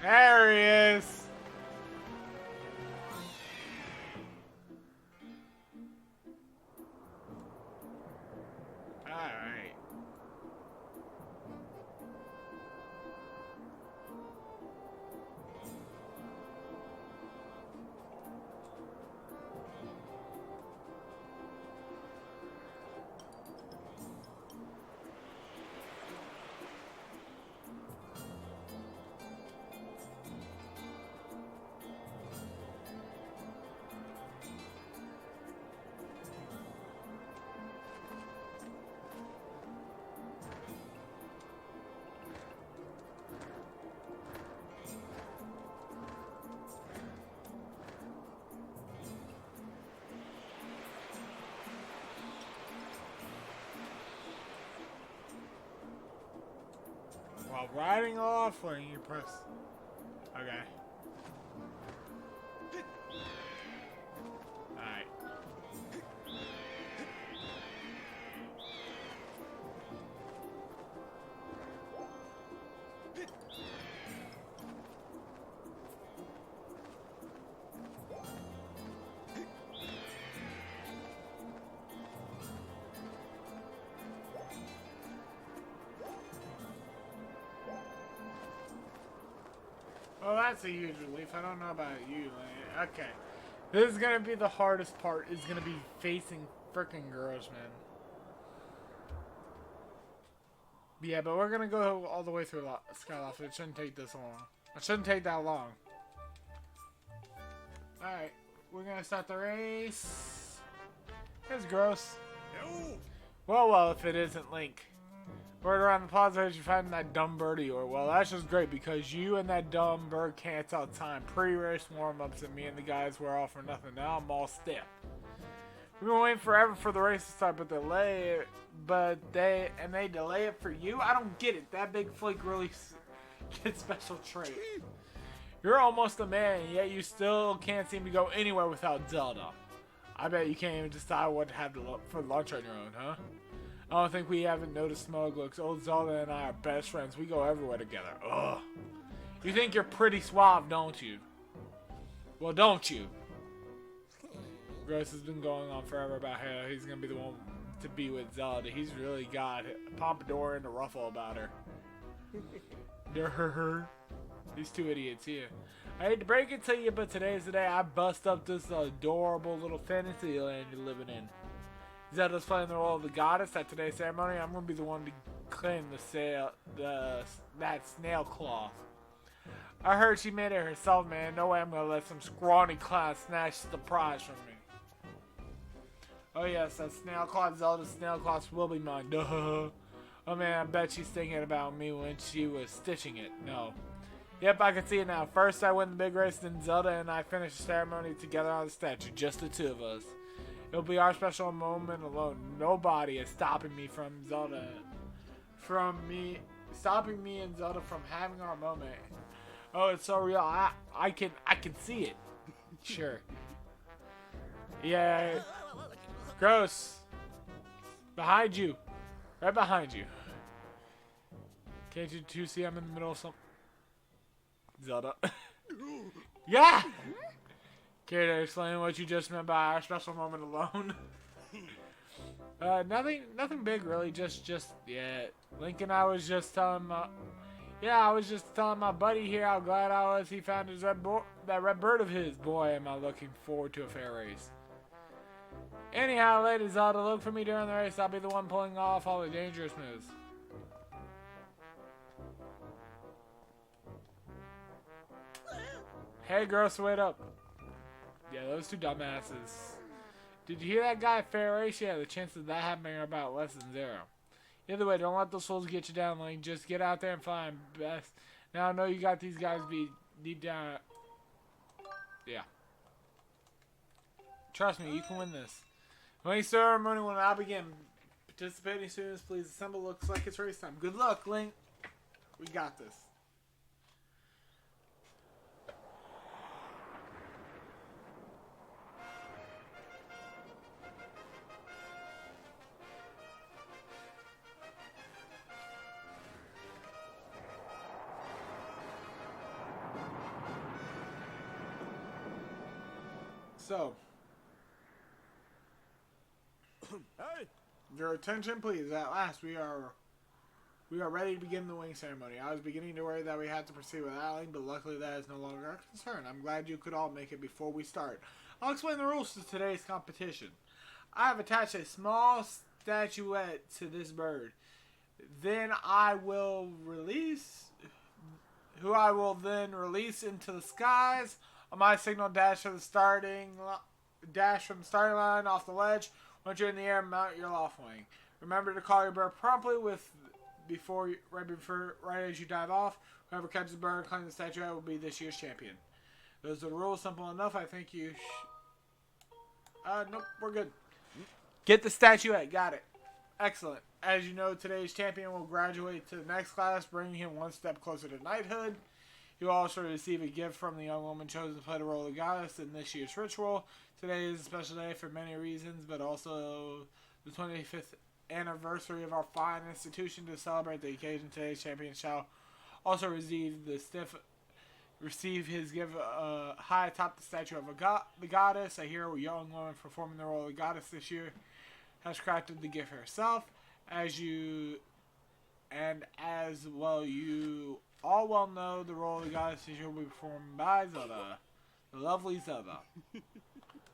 There he is. All right. While riding off, when you press. Okay. Alright. Well, that's a huge relief. I don't know about you, Lane. Okay. This is gonna be the hardest part. Is gonna be facing frickin' girls, man. Yeah, but we're gonna go all the way through Skyloft. It shouldn't take this long. It shouldn't take that long. Alright, we're gonna start the race. It's gross. Well, if it isn't Link. Word around the plaza as you find that dumb birdie, or well, that's just great because you and that dumb bird cancel time. Pre-race warm-ups and me and the guys were all for nothing. Now I'm all stiff. We've been waiting forever for the race to start, but they delay it for you. I don't get it. That big flake really gets special trait. You're almost a man, yet you still can't seem to go anywhere without Zelda. I bet you can't even decide what to have for lunch on your own, huh? I don't think we haven't noticed smug looks. Old Zelda and I are best friends. We go everywhere together. Ugh. You think you're pretty suave, don't you? Well, don't you? Gross has been going on forever about how he's going to be the one to be with Zelda. He's really got a pompadour and a ruffle about her. These two idiots here. I hate to break it to you, but today's the day I bust up this adorable little fantasy land you're living in. Zelda's playing the role of the goddess at today's ceremony. I'm going to be the one to claim that snail cloth. I heard she made it herself, man. No way I'm going to let some scrawny clown snatch the prize from me. Oh yes, that snail cloth, Zelda's snail cloth will be mine. Duh. Oh man, I bet she's thinking about me when she was stitching it. No. Yep, I can see it now. First I win the big race, then Zelda and I finish the ceremony together on the statue. Just the two of us. It'll be our special moment alone. Nobody is stopping me and Zelda from having our moment. Oh, it's so real. I can see it. Sure. Yeah. Gross. Behind you. Right behind you. Can't you two see I'm in the middle of something? Zelda. Yeah! Care to explain what you just meant by our special moment alone? Nothing big really. Just yeah. Link and I was just telling my buddy here how glad I was he found his that red bird of his. Boy, am I looking forward to a fair race. Anyhow, ladies, Zelda, look for me during the race. I'll be the one pulling off all the dangerous moves. Hey, girls, wait up. Yeah, those two dumbasses. Did you hear that guy at fair race? Yeah, the chances of that happening are about less than 0. Either way, don't let those fools get you down, Link. Just get out there and find best. Now I know you got these guys be deep down. Yeah. Trust me, you can win this. Winning ceremony will now begin. Participating students, please assemble. Looks like it's race time. Good luck, Link. We got this. So, Hey! your attention, please. At last, we are ready to begin the wing ceremony. I was beginning to worry that we had to proceed without Link, but luckily that is no longer our concern. I'm glad you could all make it before we start. I'll explain the rules to today's competition. I have attached a small statuette to this bird. Then I will release into the skies. On my signal, dash from the starting line off the ledge. Once you're in the air, mount your loft wing. Remember to call your bird promptly right as you dive off. Whoever catches the bird and claims the statuette will be this year's champion. Those are the rules. Simple enough. I think you. Nope, we're good. Get the statuette. Got it. Excellent. As you know, today's champion will graduate to the next class, bringing him one step closer to knighthood. You will also receive a gift from the young woman chosen to play the role of the goddess in this year's ritual. Today is a special day for many reasons, but also the 25th anniversary of our fine institution. To celebrate the occasion, today's champion shall also receive his gift high atop the statue of the goddess. A hero, young woman performing the role of the goddess this year, has crafted the gift herself. As all well know, the role of the goddess this year will be performed by Zelda, the lovely Zelda.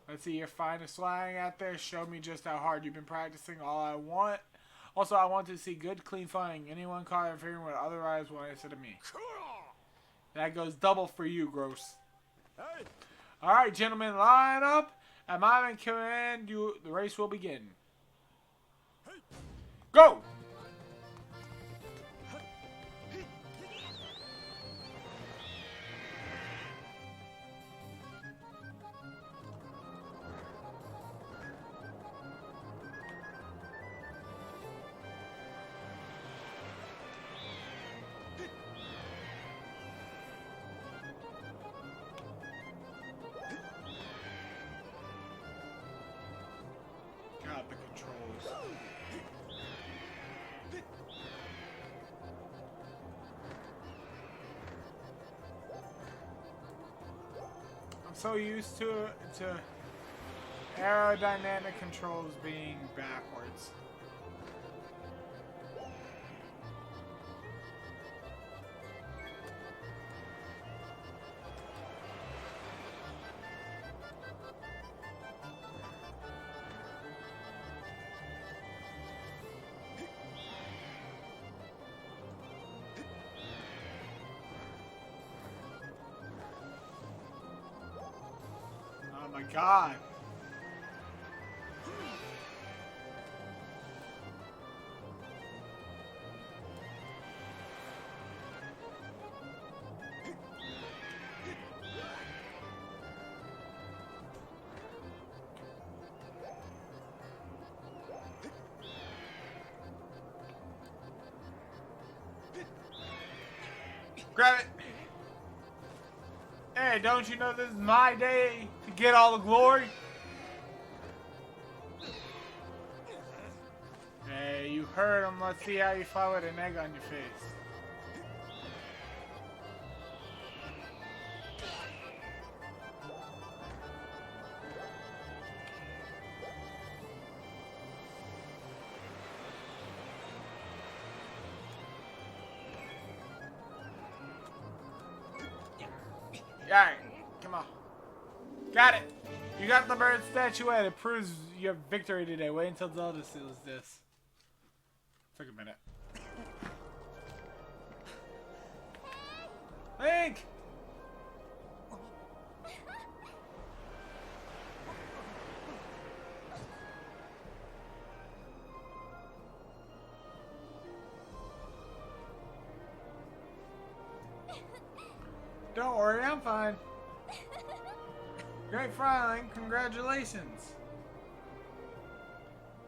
Let's see your finest slang out there. Show me just how hard you've been practicing. I want to see good, clean fighting. Anyone caught interfering with otherwise will answer to me. That goes double for you, Gross. Hey! Alright, gentlemen, line up. At my command, the race will begin. Go! God, the controls. I'm so used to aerodynamic controls being backwards. Oh my god. Grab it. Hey, don't you know this is my day to get all the glory? Hey, you heard him. Let's see how you fly with an egg on your face. Alright, come on. Got it. You got the bird statuette. It proves your victory today. Wait until Zelda seals this. Took a minute. Link! Don't worry, I'm fine. Great flying, congratulations.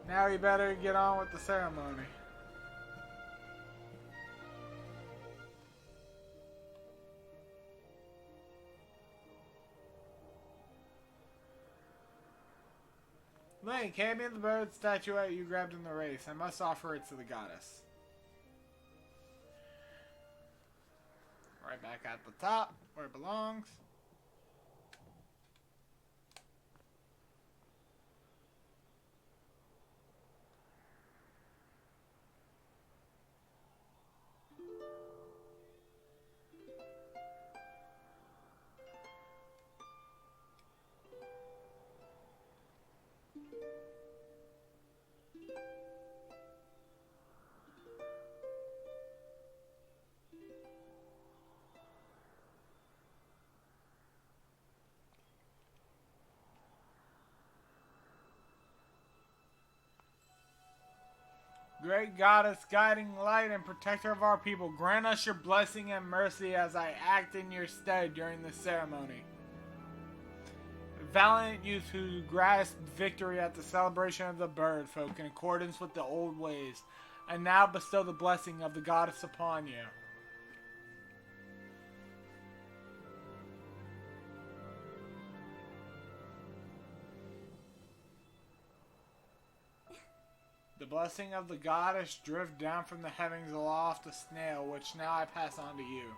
Now you better get on with the ceremony. Link, hand me the bird statuette you grabbed in the race. I must offer it to the goddess. Right back at the top, where it belongs. Great goddess, guiding light and protector of our people, grant us your blessing and mercy as I act in your stead during this ceremony. Valiant youth who grasped victory at the celebration of the bird folk in accordance with the old ways, and now bestow the blessing of the goddess upon you. The blessing of the goddess drift down from the heavens aloft a snail, which now I pass on to you.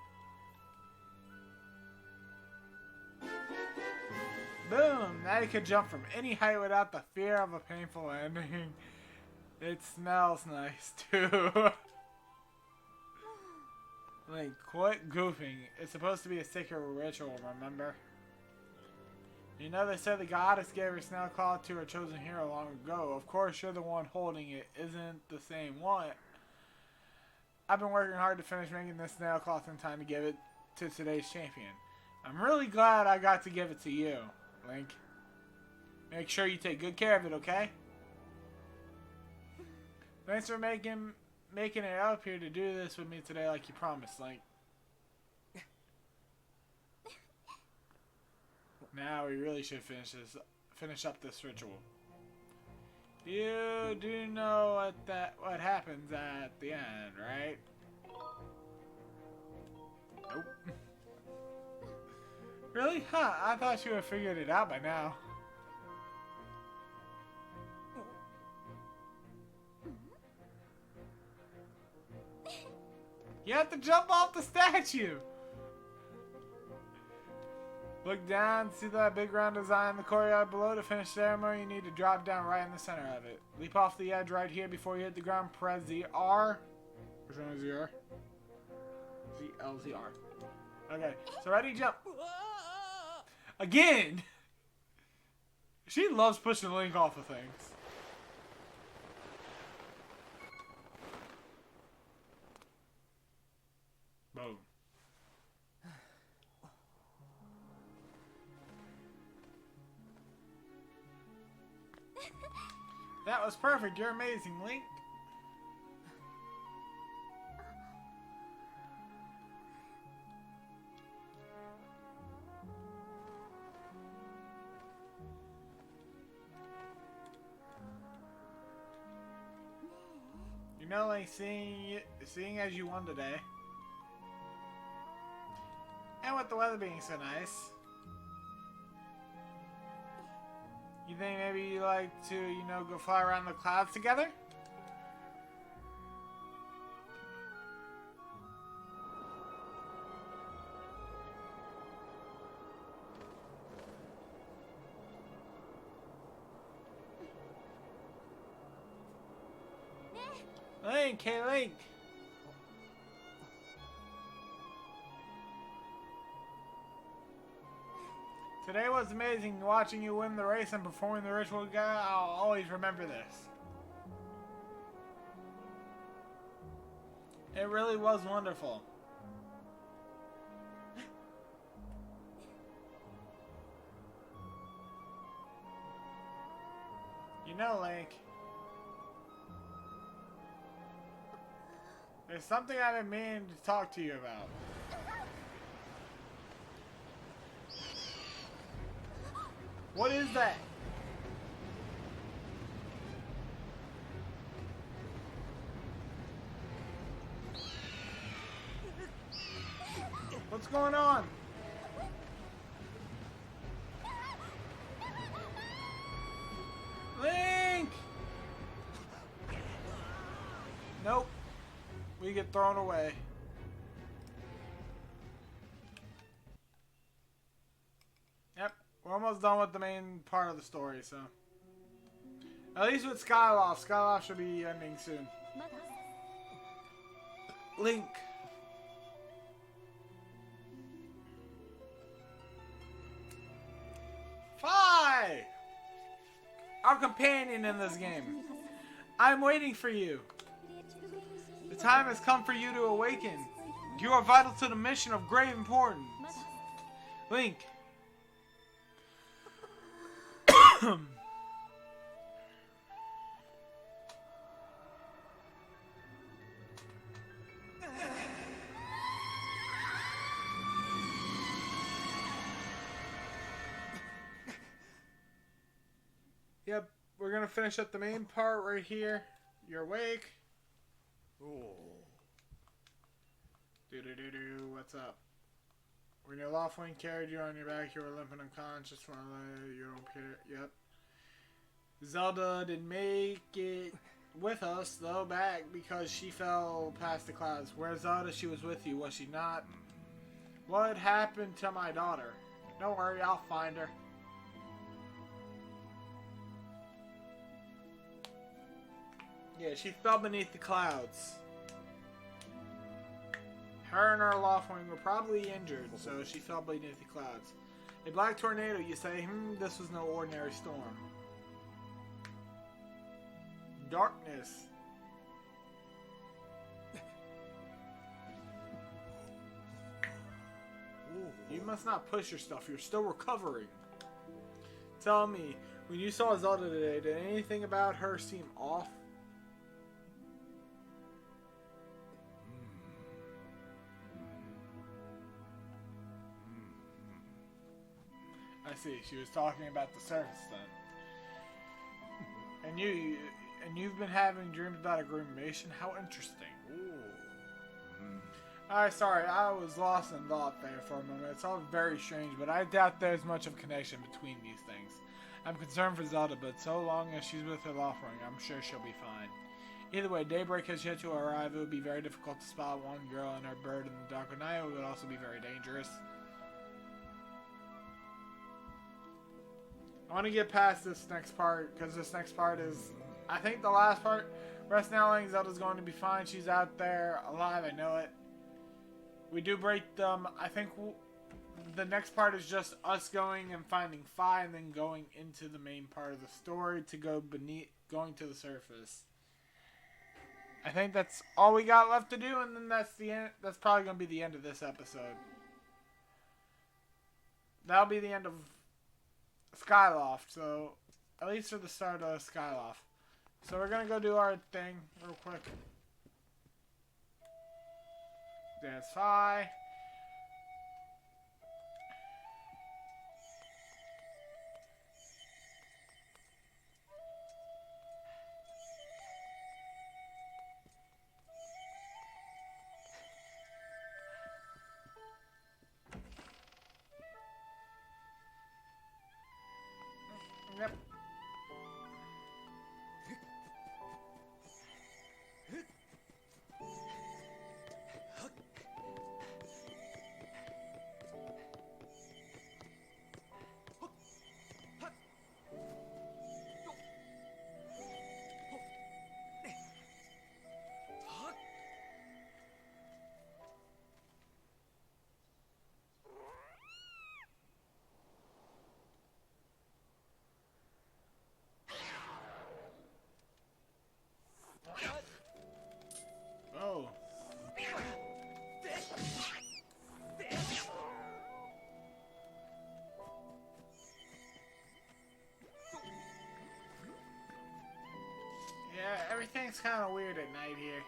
Boom! Now you can jump from any height without the fear of a painful ending. It smells nice too. Link, quit goofing. It's supposed to be a sacred ritual, remember? You know they said the goddess gave her snail claw to her chosen hero long ago. Of course you're the one holding it. Isn't the same one. I've been working hard to finish making this snail cloth in time to give it to today's champion. I'm really glad I got to give it to you, Link. Make sure you take good care of it, okay? Thanks for making it up here to do this with me today like you promised, Link. Now we really should finish up this ritual. You do know what happens at the end, right? Nope. Really? Huh, I thought you would have figured it out by now. You have to jump off the statue! Look down, see that big round design in the courtyard below. To finish the ceremony, you need to drop down right in the center of it. Leap off the edge right here before you hit the ground. Press the R. Which one is the R? L, Z, R. Okay, so ready, jump. Again! She loves pushing Link off of things. Boom. That was perfect. You're amazing, Link. You know, like seeing as you won today, and with the weather being so nice, you think maybe you like to, go fly around the clouds together? Link, hey Link! Today was amazing watching you win the race and performing the ritual again. I'll always remember this. It really was wonderful. You know, Link, there's something I've been meaning to talk to you about. What is that? What's going on? Link! Nope. We get thrown away. Yep. We're almost done with the main part of the story, so. At least with Skyloft. Skyloft should be ending soon. Link. Fi! Our companion in this game. I'm waiting for you. The time has come for you to awaken. You are vital to the mission of great importance. Link. Yep, we're gonna finish up the main part right here. You're awake. Do-do-do-do, what's up? When your loft wing carried you on your back, you were limping unconscious. You don't care. Yep. Zelda didn't make it with us, though, back because she fell past the clouds. Where's Zelda? She was with you, was she not? What happened to my daughter? Don't worry, I'll find her. Yeah, she fell beneath the clouds. Her and her Loftwing were probably injured, so she fell beneath the clouds. A black tornado, you say? This was no ordinary storm. Darkness. You must not push yourself. You're still recovering. Tell me, when you saw Zelda today, did anything about her seem off? I see. She was talking about the surface then. And you've been having dreams about a cremation? How interesting. Alright, sorry, I was lost in thought there for a moment. It's all very strange, but I doubt there's much of a connection between these things. I'm concerned for Zelda, but so long as she's with her offering, I'm sure she'll be fine. Either way, daybreak has yet to arrive. It would be very difficult to spot one girl and her bird in the dark of night. It would also be very dangerous. I want to get past this next part, because this next part is, I think, the last part. Rest now, Lang. Zelda's going to be fine. She's out there, alive, I know it. We do break them. I think the next part is just us going and finding Fi, and then going into the main part of the story to go going to the surface. I think that's all we got left to do, and then that's the end. That's probably going to be the end of this episode. That'll be the end of Skyloft, so at least for the start of Skyloft. So we're gonna go do our thing real quick. Dance Fi. Yep. Oh. Yeah, everything's kind of weird at night here.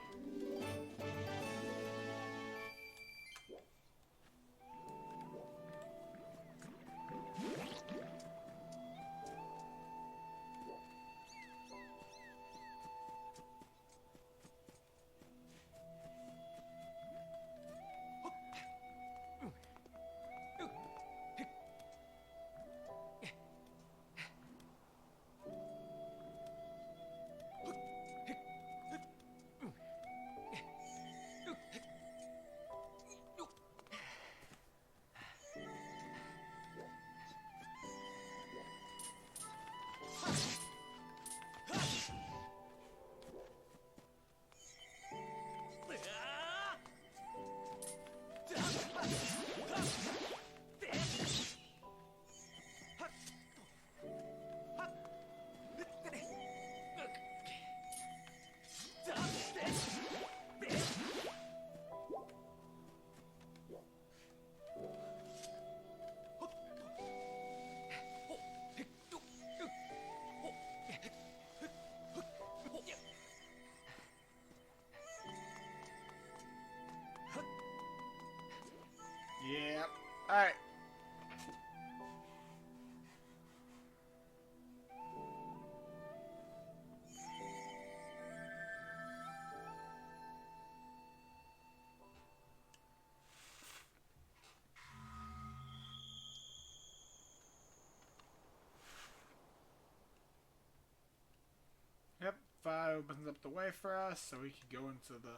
Yeah. Alright. Yep, Fi opens up the way for us so we can go into the...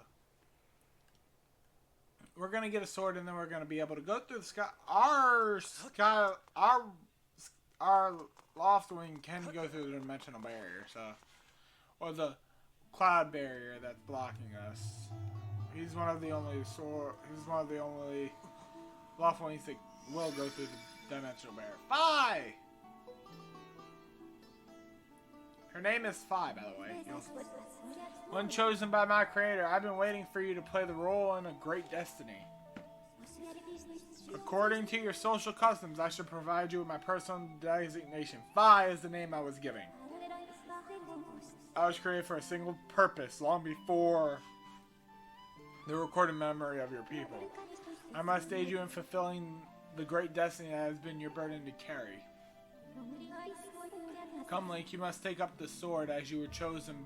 We're going to get a sword and then we're going to be able to go through the sky. Our loft wing can go through the dimensional barrier, so... Or the cloud barrier that's blocking us. He's one of the only loft wings that will go through the dimensional barrier. Fi! Her name is Fi, by the way. One chosen by my creator. I've been waiting for you to play the role in a great destiny. According to your social customs, I should provide you with my personal designation. Fi is the name I was giving. I was created for a single purpose, long before the recorded memory of your people. I must aid you in fulfilling the great destiny that has been your burden to carry. Come, Link, you must take up the sword as you were chosen,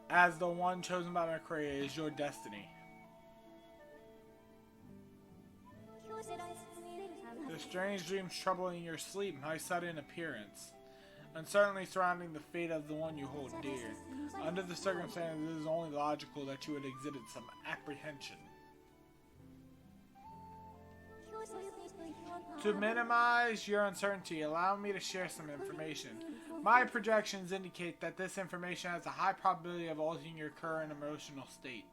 as the one chosen by my creator is your destiny. The strange dreams troubling your sleep, my sudden appearance, uncertainly surrounding the fate of the one you hold dear. Under the circumstances, it is only logical that you would exhibit some apprehension. To minimize your uncertainty, allow me to share some information. My projections indicate that this information has a high probability of altering your current emotional state.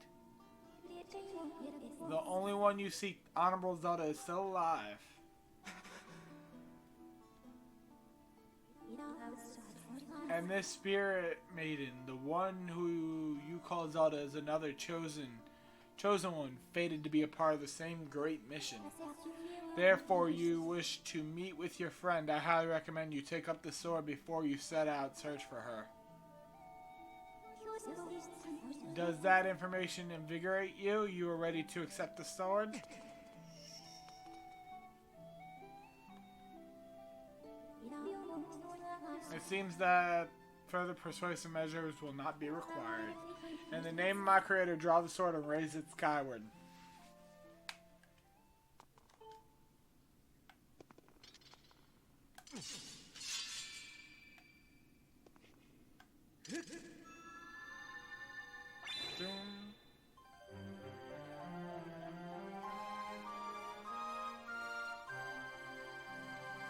The only one you seek, Honorable Zelda, is still alive. And this spirit maiden, the one who you call Zelda, is another chosen one, fated to be a part of the same great mission. Therefore, you wish to meet with your friend. I highly recommend you take up the sword before you set out search for her. Does that information invigorate you? You are ready to accept the sword? It seems that further persuasive measures will not be required. In the name of my creator, draw the sword and raise it skyward.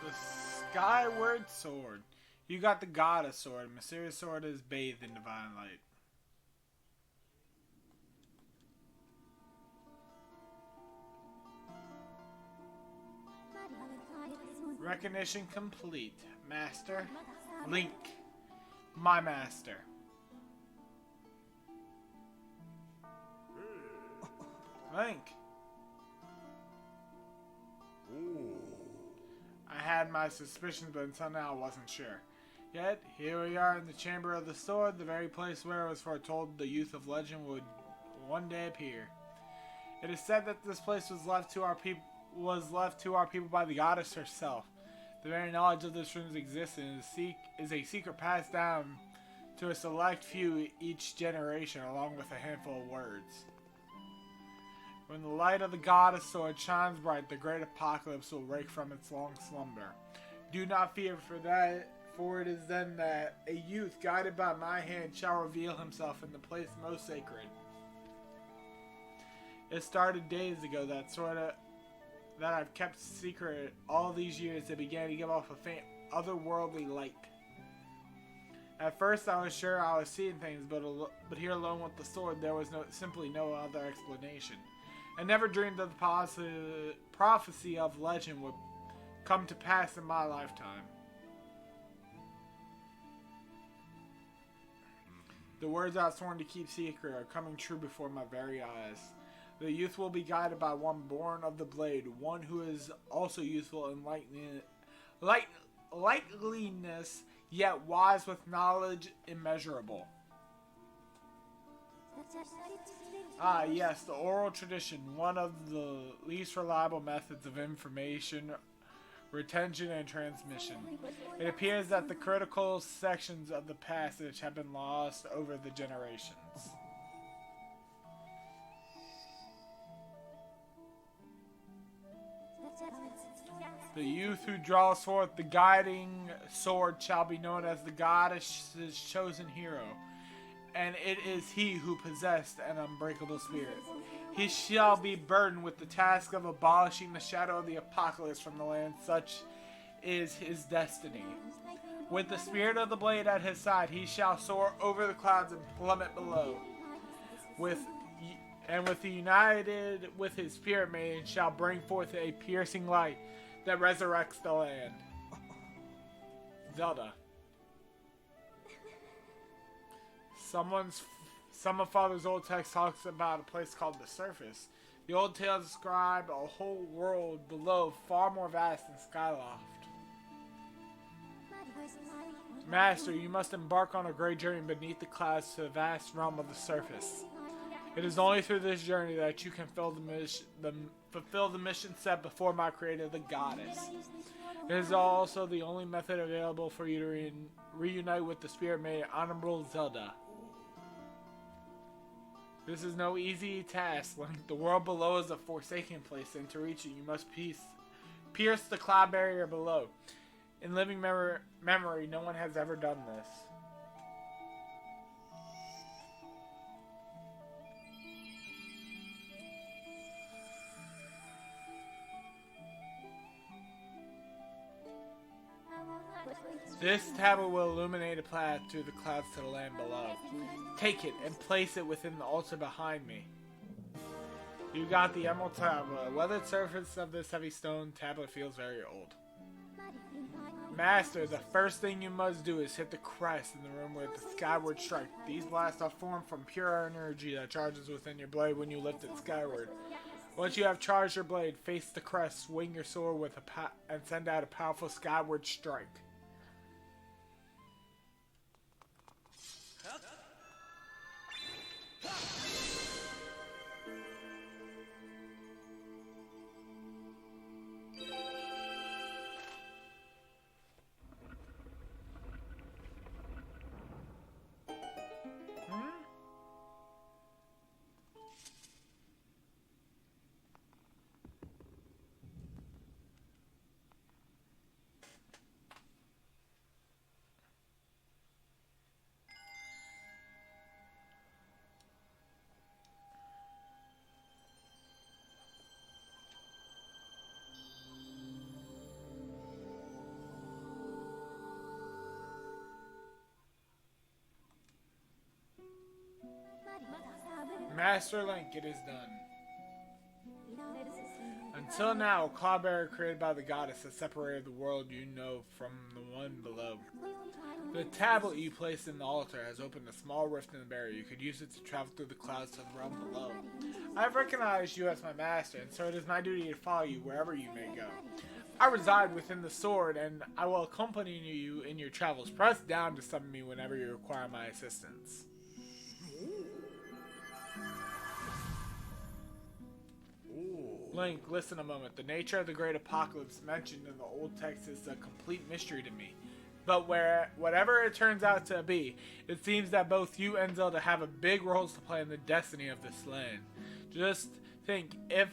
The Skyward sword. You got the goddess sword. Mysterious sword is bathed in divine light. Recognition complete. Master. Link. My master. Link. I had my suspicions, but until now I wasn't sure. Yet, here we are in the Chamber of the Sword, the very place where it was foretold the youth of legend would one day appear. It is said that this place was left to our people by the goddess herself. The very knowledge of this room's existence is a secret passed down to a select few each generation, along with a handful of words. When the light of the goddess sword shines bright, the great apocalypse will wake from its long slumber. Do not fear for that, for it is then that a youth guided by my hand shall reveal himself in the place most sacred. It started days ago, that I've kept secret all these years. It began to give off a faint otherworldly light. At first I was sure I was seeing things, but here alone with the sword there was simply no other explanation. I never dreamed that the prophecy of legend would come to pass in my lifetime. The words I was sworn to keep secret are coming true before my very eyes. The youth will be guided by one born of the blade, one who is also youthful in lightliness, yet wise with knowledge immeasurable. Ah, yes, the oral tradition, one of the least reliable methods of information retention and transmission. It appears that the critical sections of the passage have been lost over the generations. The youth who draws forth the guiding sword shall be known as the goddess's chosen hero, and it is he who possessed an unbreakable spirit. He shall be burdened with the task of abolishing the shadow of the apocalypse from the land. Such is his destiny. With the spirit of the blade at his side, he shall soar over the clouds and plummet below. United with his spirit maiden, shall bring forth a piercing light that resurrects the land. Zelda. Some of Father's old text talks about a place called the Surface. The old tales describe a whole world below far more vast than Skyloft. Master, you must embark on a great journey beneath the clouds to the vast realm of the surface. It is only through this journey that you can fulfill the mission set before my creator, the goddess. It is also the only method available for you to reunite with the spirit-made honorable Zelda. This is no easy task, Link. The world below is a forsaken place, and to reach it you must pierce the cloud barrier below. In living memory, no one has ever done this. This tablet will illuminate a path through the clouds to the land below. Take it and place it within the altar behind me. You got the emerald tablet. Weathered surface of this heavy stone tablet feels very old. Master, the first thing you must do is hit the crest in the room with the Skyward strike. These blasts are formed from pure energy that charges within your blade when you lift it skyward. Once you have charged your blade, face the crest, swing your sword with and send out a powerful Skyward strike. Master Link, it is done. Until now, a cloud barrier created by the goddess has separated the world you know from the one below. The tablet you placed in the altar has opened a small rift in the barrier. You could use it to travel through the clouds to the realm below. I have recognized you as my master, and so it is my duty to follow you wherever you may go. I reside within the sword, and I will accompany you in your travels. Press down to summon me whenever you require my assistance. Link, listen a moment. The nature of the great apocalypse mentioned in the old text is a complete mystery to me. But whatever it turns out to be, it seems that both you and Zelda have a big role to play in the destiny of this land. Just think, if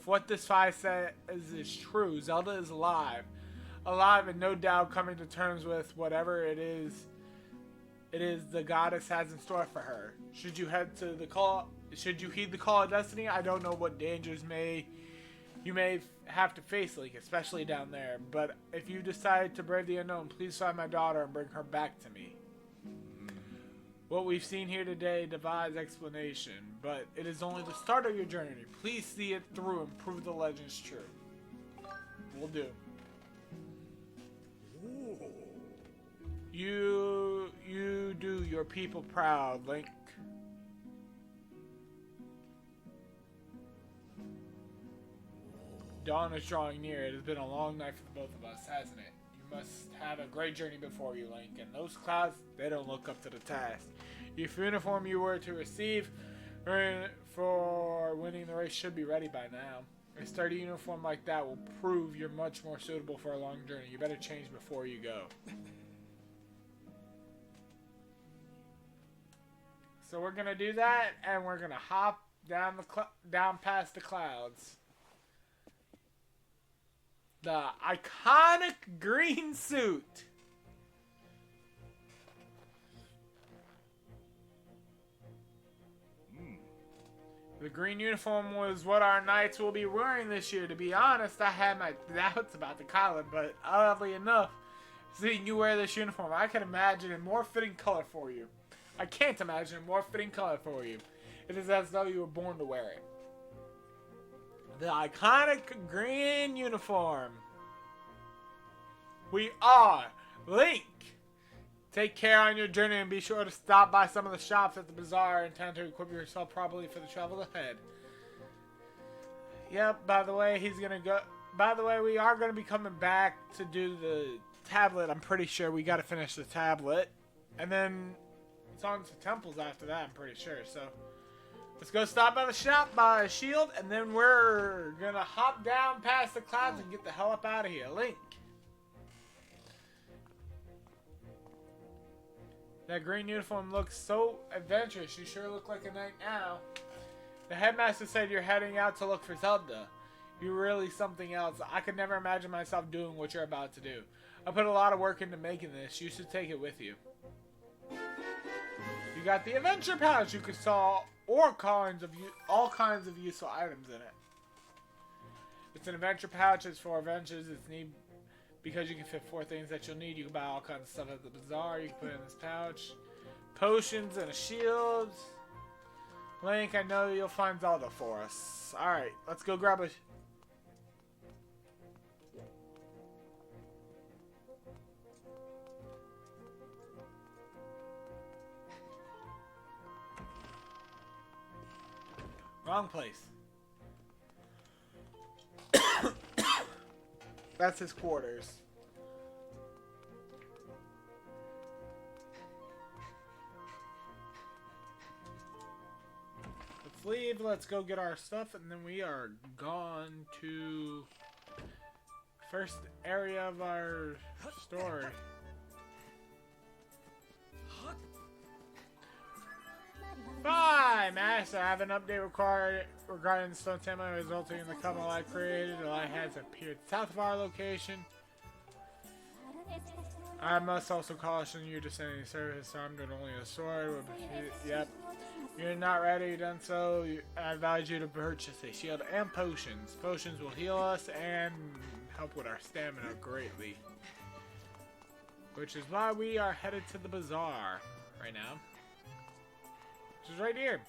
what this spy says is true, Zelda is alive and no doubt coming to terms with whatever it is the goddess has in store for her. Should you heed the call of destiny, I don't know what dangers you may have to face, Link, especially down there. But if you decide to brave the unknown, please find my daughter and bring her back to me. What we've seen here today defies explanation, but it is only the start of your journey. Please see it through and prove the legends true. Will do. You do your people proud, Link. Dawn is drawing near. It has been a long night for the both of us, hasn't it? You must have a great journey before you, Link. And those clouds, they don't look up to the task. If uniform you were to receive for winning the race should be ready by now. A sturdy uniform like that will prove you're much more suitable for a long journey. You better change before you go. So we're gonna do that, and we're gonna hop down past the clouds. The iconic green suit. The green uniform was what our knights will be wearing this year. To be honest, I had my doubts about the collar, but oddly enough, seeing you wear this uniform, I can imagine a more fitting color for you. I can't imagine a more fitting color for you. It is as though you were born to wear it. The iconic green uniform. We are Link, Take care on your journey and be sure to stop by some of the shops at the bazaar in town to equip yourself properly for the travel ahead. Yep, by the way, we are gonna be coming back to do the tablet. I'm pretty sure we gotta finish the tablet. And then it's on to temples after that, I'm pretty sure. So let's go stop by the shop, buy a shield, and then we're gonna hop down past the clouds and get the hell up out of here. Link. That green uniform looks so adventurous. You sure look like a knight now. The headmaster said you're heading out to look for Zelda. You're really something else. I could never imagine myself doing what you're about to do. I put a lot of work into making this. You should take it with you. You got the adventure pouch. You could sell all kinds of useful items in it. It's an adventure pouch. It's for adventures. It's neat because you can fit 4 things that you'll need. You can buy all kinds of stuff at the bazaar. You can put it in this pouch. Potions and a shield. Link, I know you'll find Zelda for us. Alright, let's go grab a... Wrong place. That's his quarters. Let's leave. Let's go get our stuff, and then we are gone to first area of our story. Bye, Master. I have an update regarding the stone temple resulting in the covenant I created. The light has appeared south of our location. I must also caution you to send any service armed with only a sword. Yep. You're not ready, done so. I advise you to purchase a shield and potions. Potions will heal us and help with our stamina greatly. Which is why we are headed to the bazaar right now. Which is right here.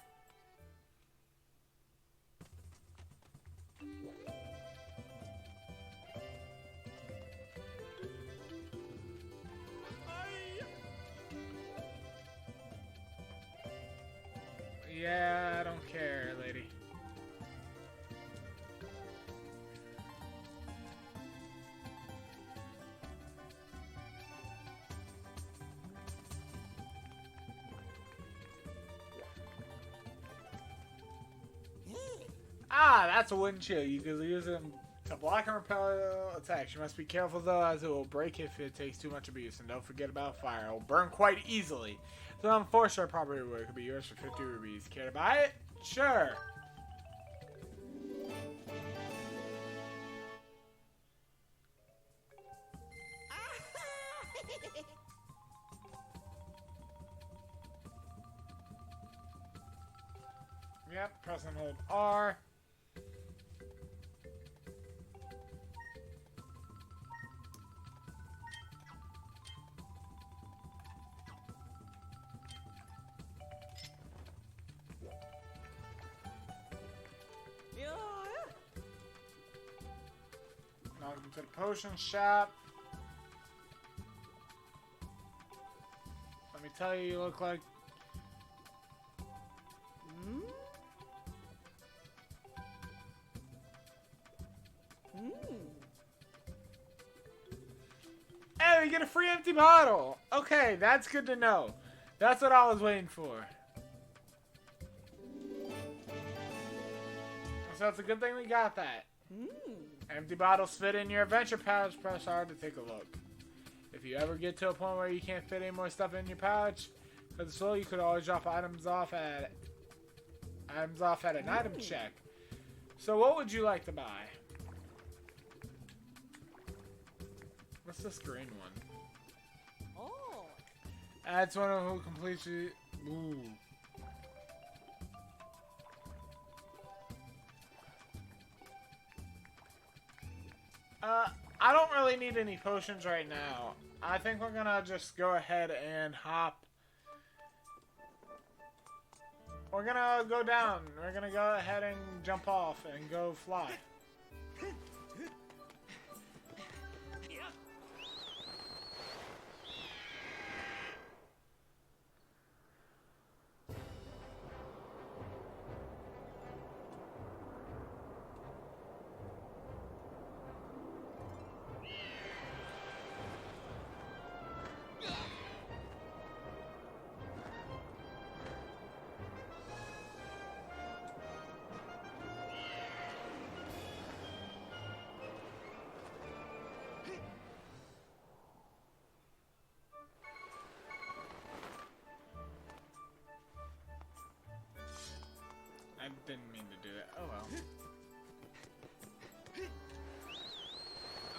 Yeah, I don't care, lady. Ah, that's a wind chill. You can use them to block and repel attacks. You must be careful though, as it will break if it takes too much abuse. And don't forget about fire. It will burn quite easily. So on 4-star property where it could be yours for 50 rubies. Care to buy it? Sure. Yep, press and hold R. Welcome to the potion shop. Let me tell you, you look like... Hey, we get a free empty bottle! Okay, that's good to know. That's what I was waiting for. So it's a good thing we got that. Empty bottles fit in your adventure pouch. Press hard to take a look. If you ever get to a point where you can't fit any more stuff in your pouch, because it's slow, you could always drop items off at an item check. So what would you like to buy? What's this green one? Oh. That's one of who completes you. Ooh. I don't really need any potions right now. I think we're gonna just go ahead and hop. We're gonna go down. We're gonna go ahead and jump off and go fly.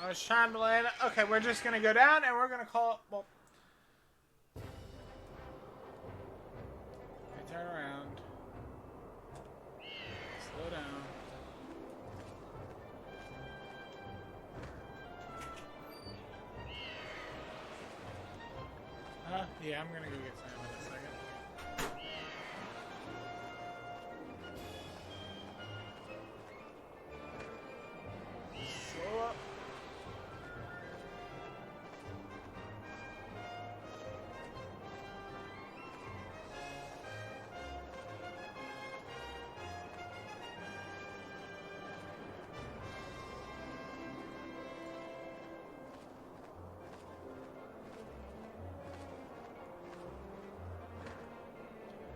I was trying to land it. Okay, we're just gonna go down and we're gonna call it. Well, I turn around. Slow down. Yeah, I'm gonna go get Sam in a second. Slow up.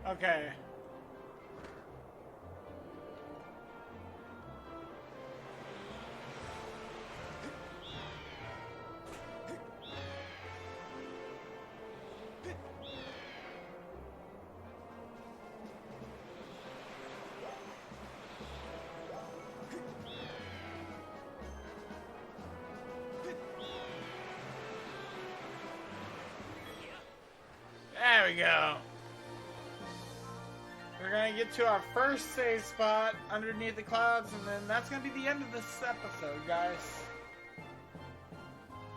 Okay. There we go. We're gonna get to our first save spot underneath the clouds, and then that's gonna be the end of this episode, guys.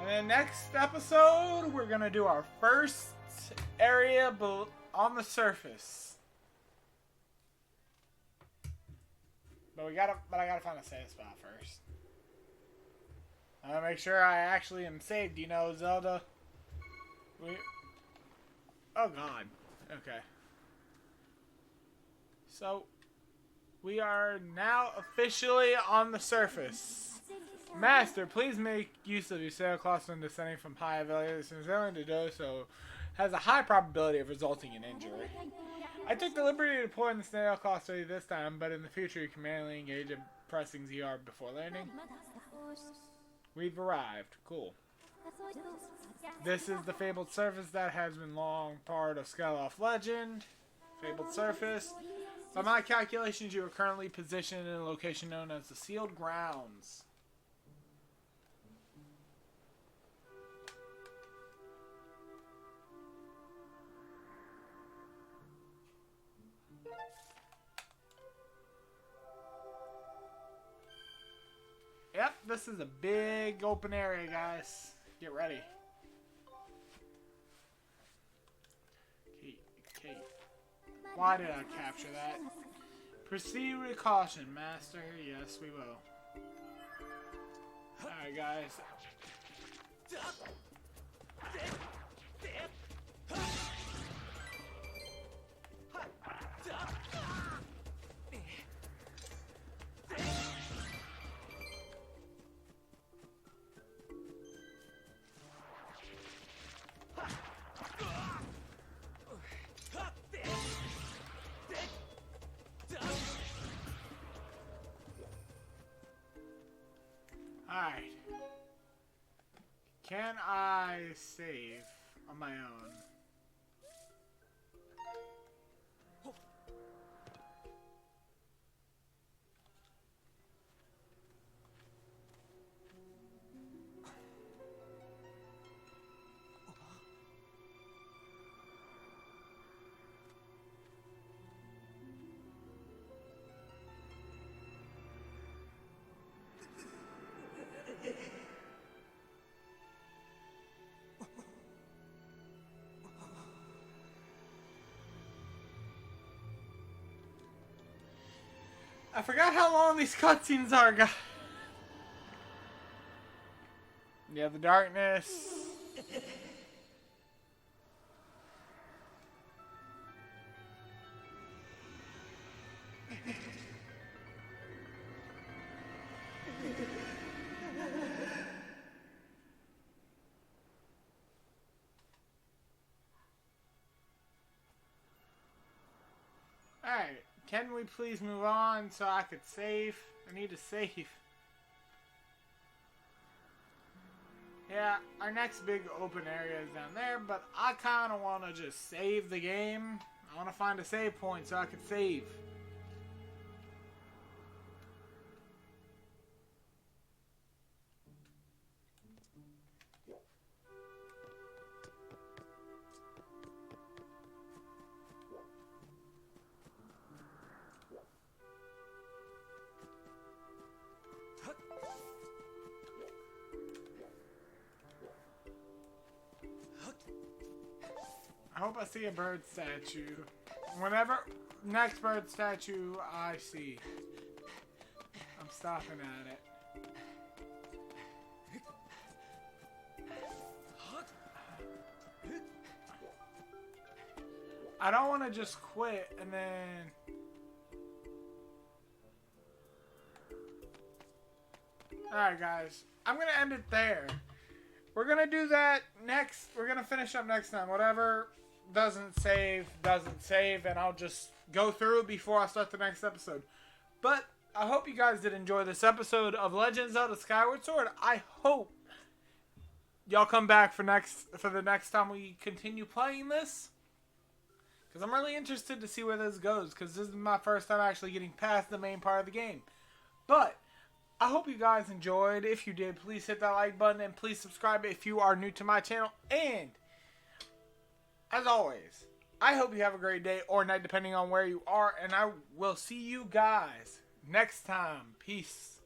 And then next episode, we're gonna do our first area on the surface. But I gotta find a save spot first. I wanna make sure I actually am saved, you know, Zelda. Oh God. Okay. So, we are now officially on the surface. Master, please make use of your sailcloth when descending from high value. Since failing to do so has a high probability of resulting in injury. I took the liberty to deploy the sailcloth study this time, but in the future you can manually engage in pressing ZR before landing. We've arrived. Cool. This is the fabled surface that has been long part of Skyloft legend. Fabled surface. By my calculations, you are currently positioned in a location known as the Sealed Grounds. Yep, this is a big open area, guys. Get ready. Okay. Why did I capture that? Proceed with caution, Master. Yes, we will. Alright, guys. Alright. Can I save on my own? I forgot how long these cutscenes are, guys. Yeah, the darkness. Alright. Can we please move on so I could save? I need to save. Yeah, our next big open area is down there, but I kind of want to just save the game. I want to find a save point so I can save. hope I see a bird statue. Whenever next bird statue I see, I'm stopping at it. I don't want to just quit and then... Alright guys, I'm going to end it there. We're going to do that next. We're going to finish up next time. Whatever doesn't save, and I'll just go through it before I start the next episode. But I hope you guys did enjoy this episode of Legend of Zelda Skyward Sword. I hope y'all come back for the next time we continue playing this. Because I'm really interested to see where this goes. Because this is my first time actually getting past the main part of the game. But I hope you guys enjoyed. If you did, please hit that like button. And please subscribe if you are new to my channel. And as always, I hope you have a great day or night depending on where you are. And I will see you guys next time. Peace.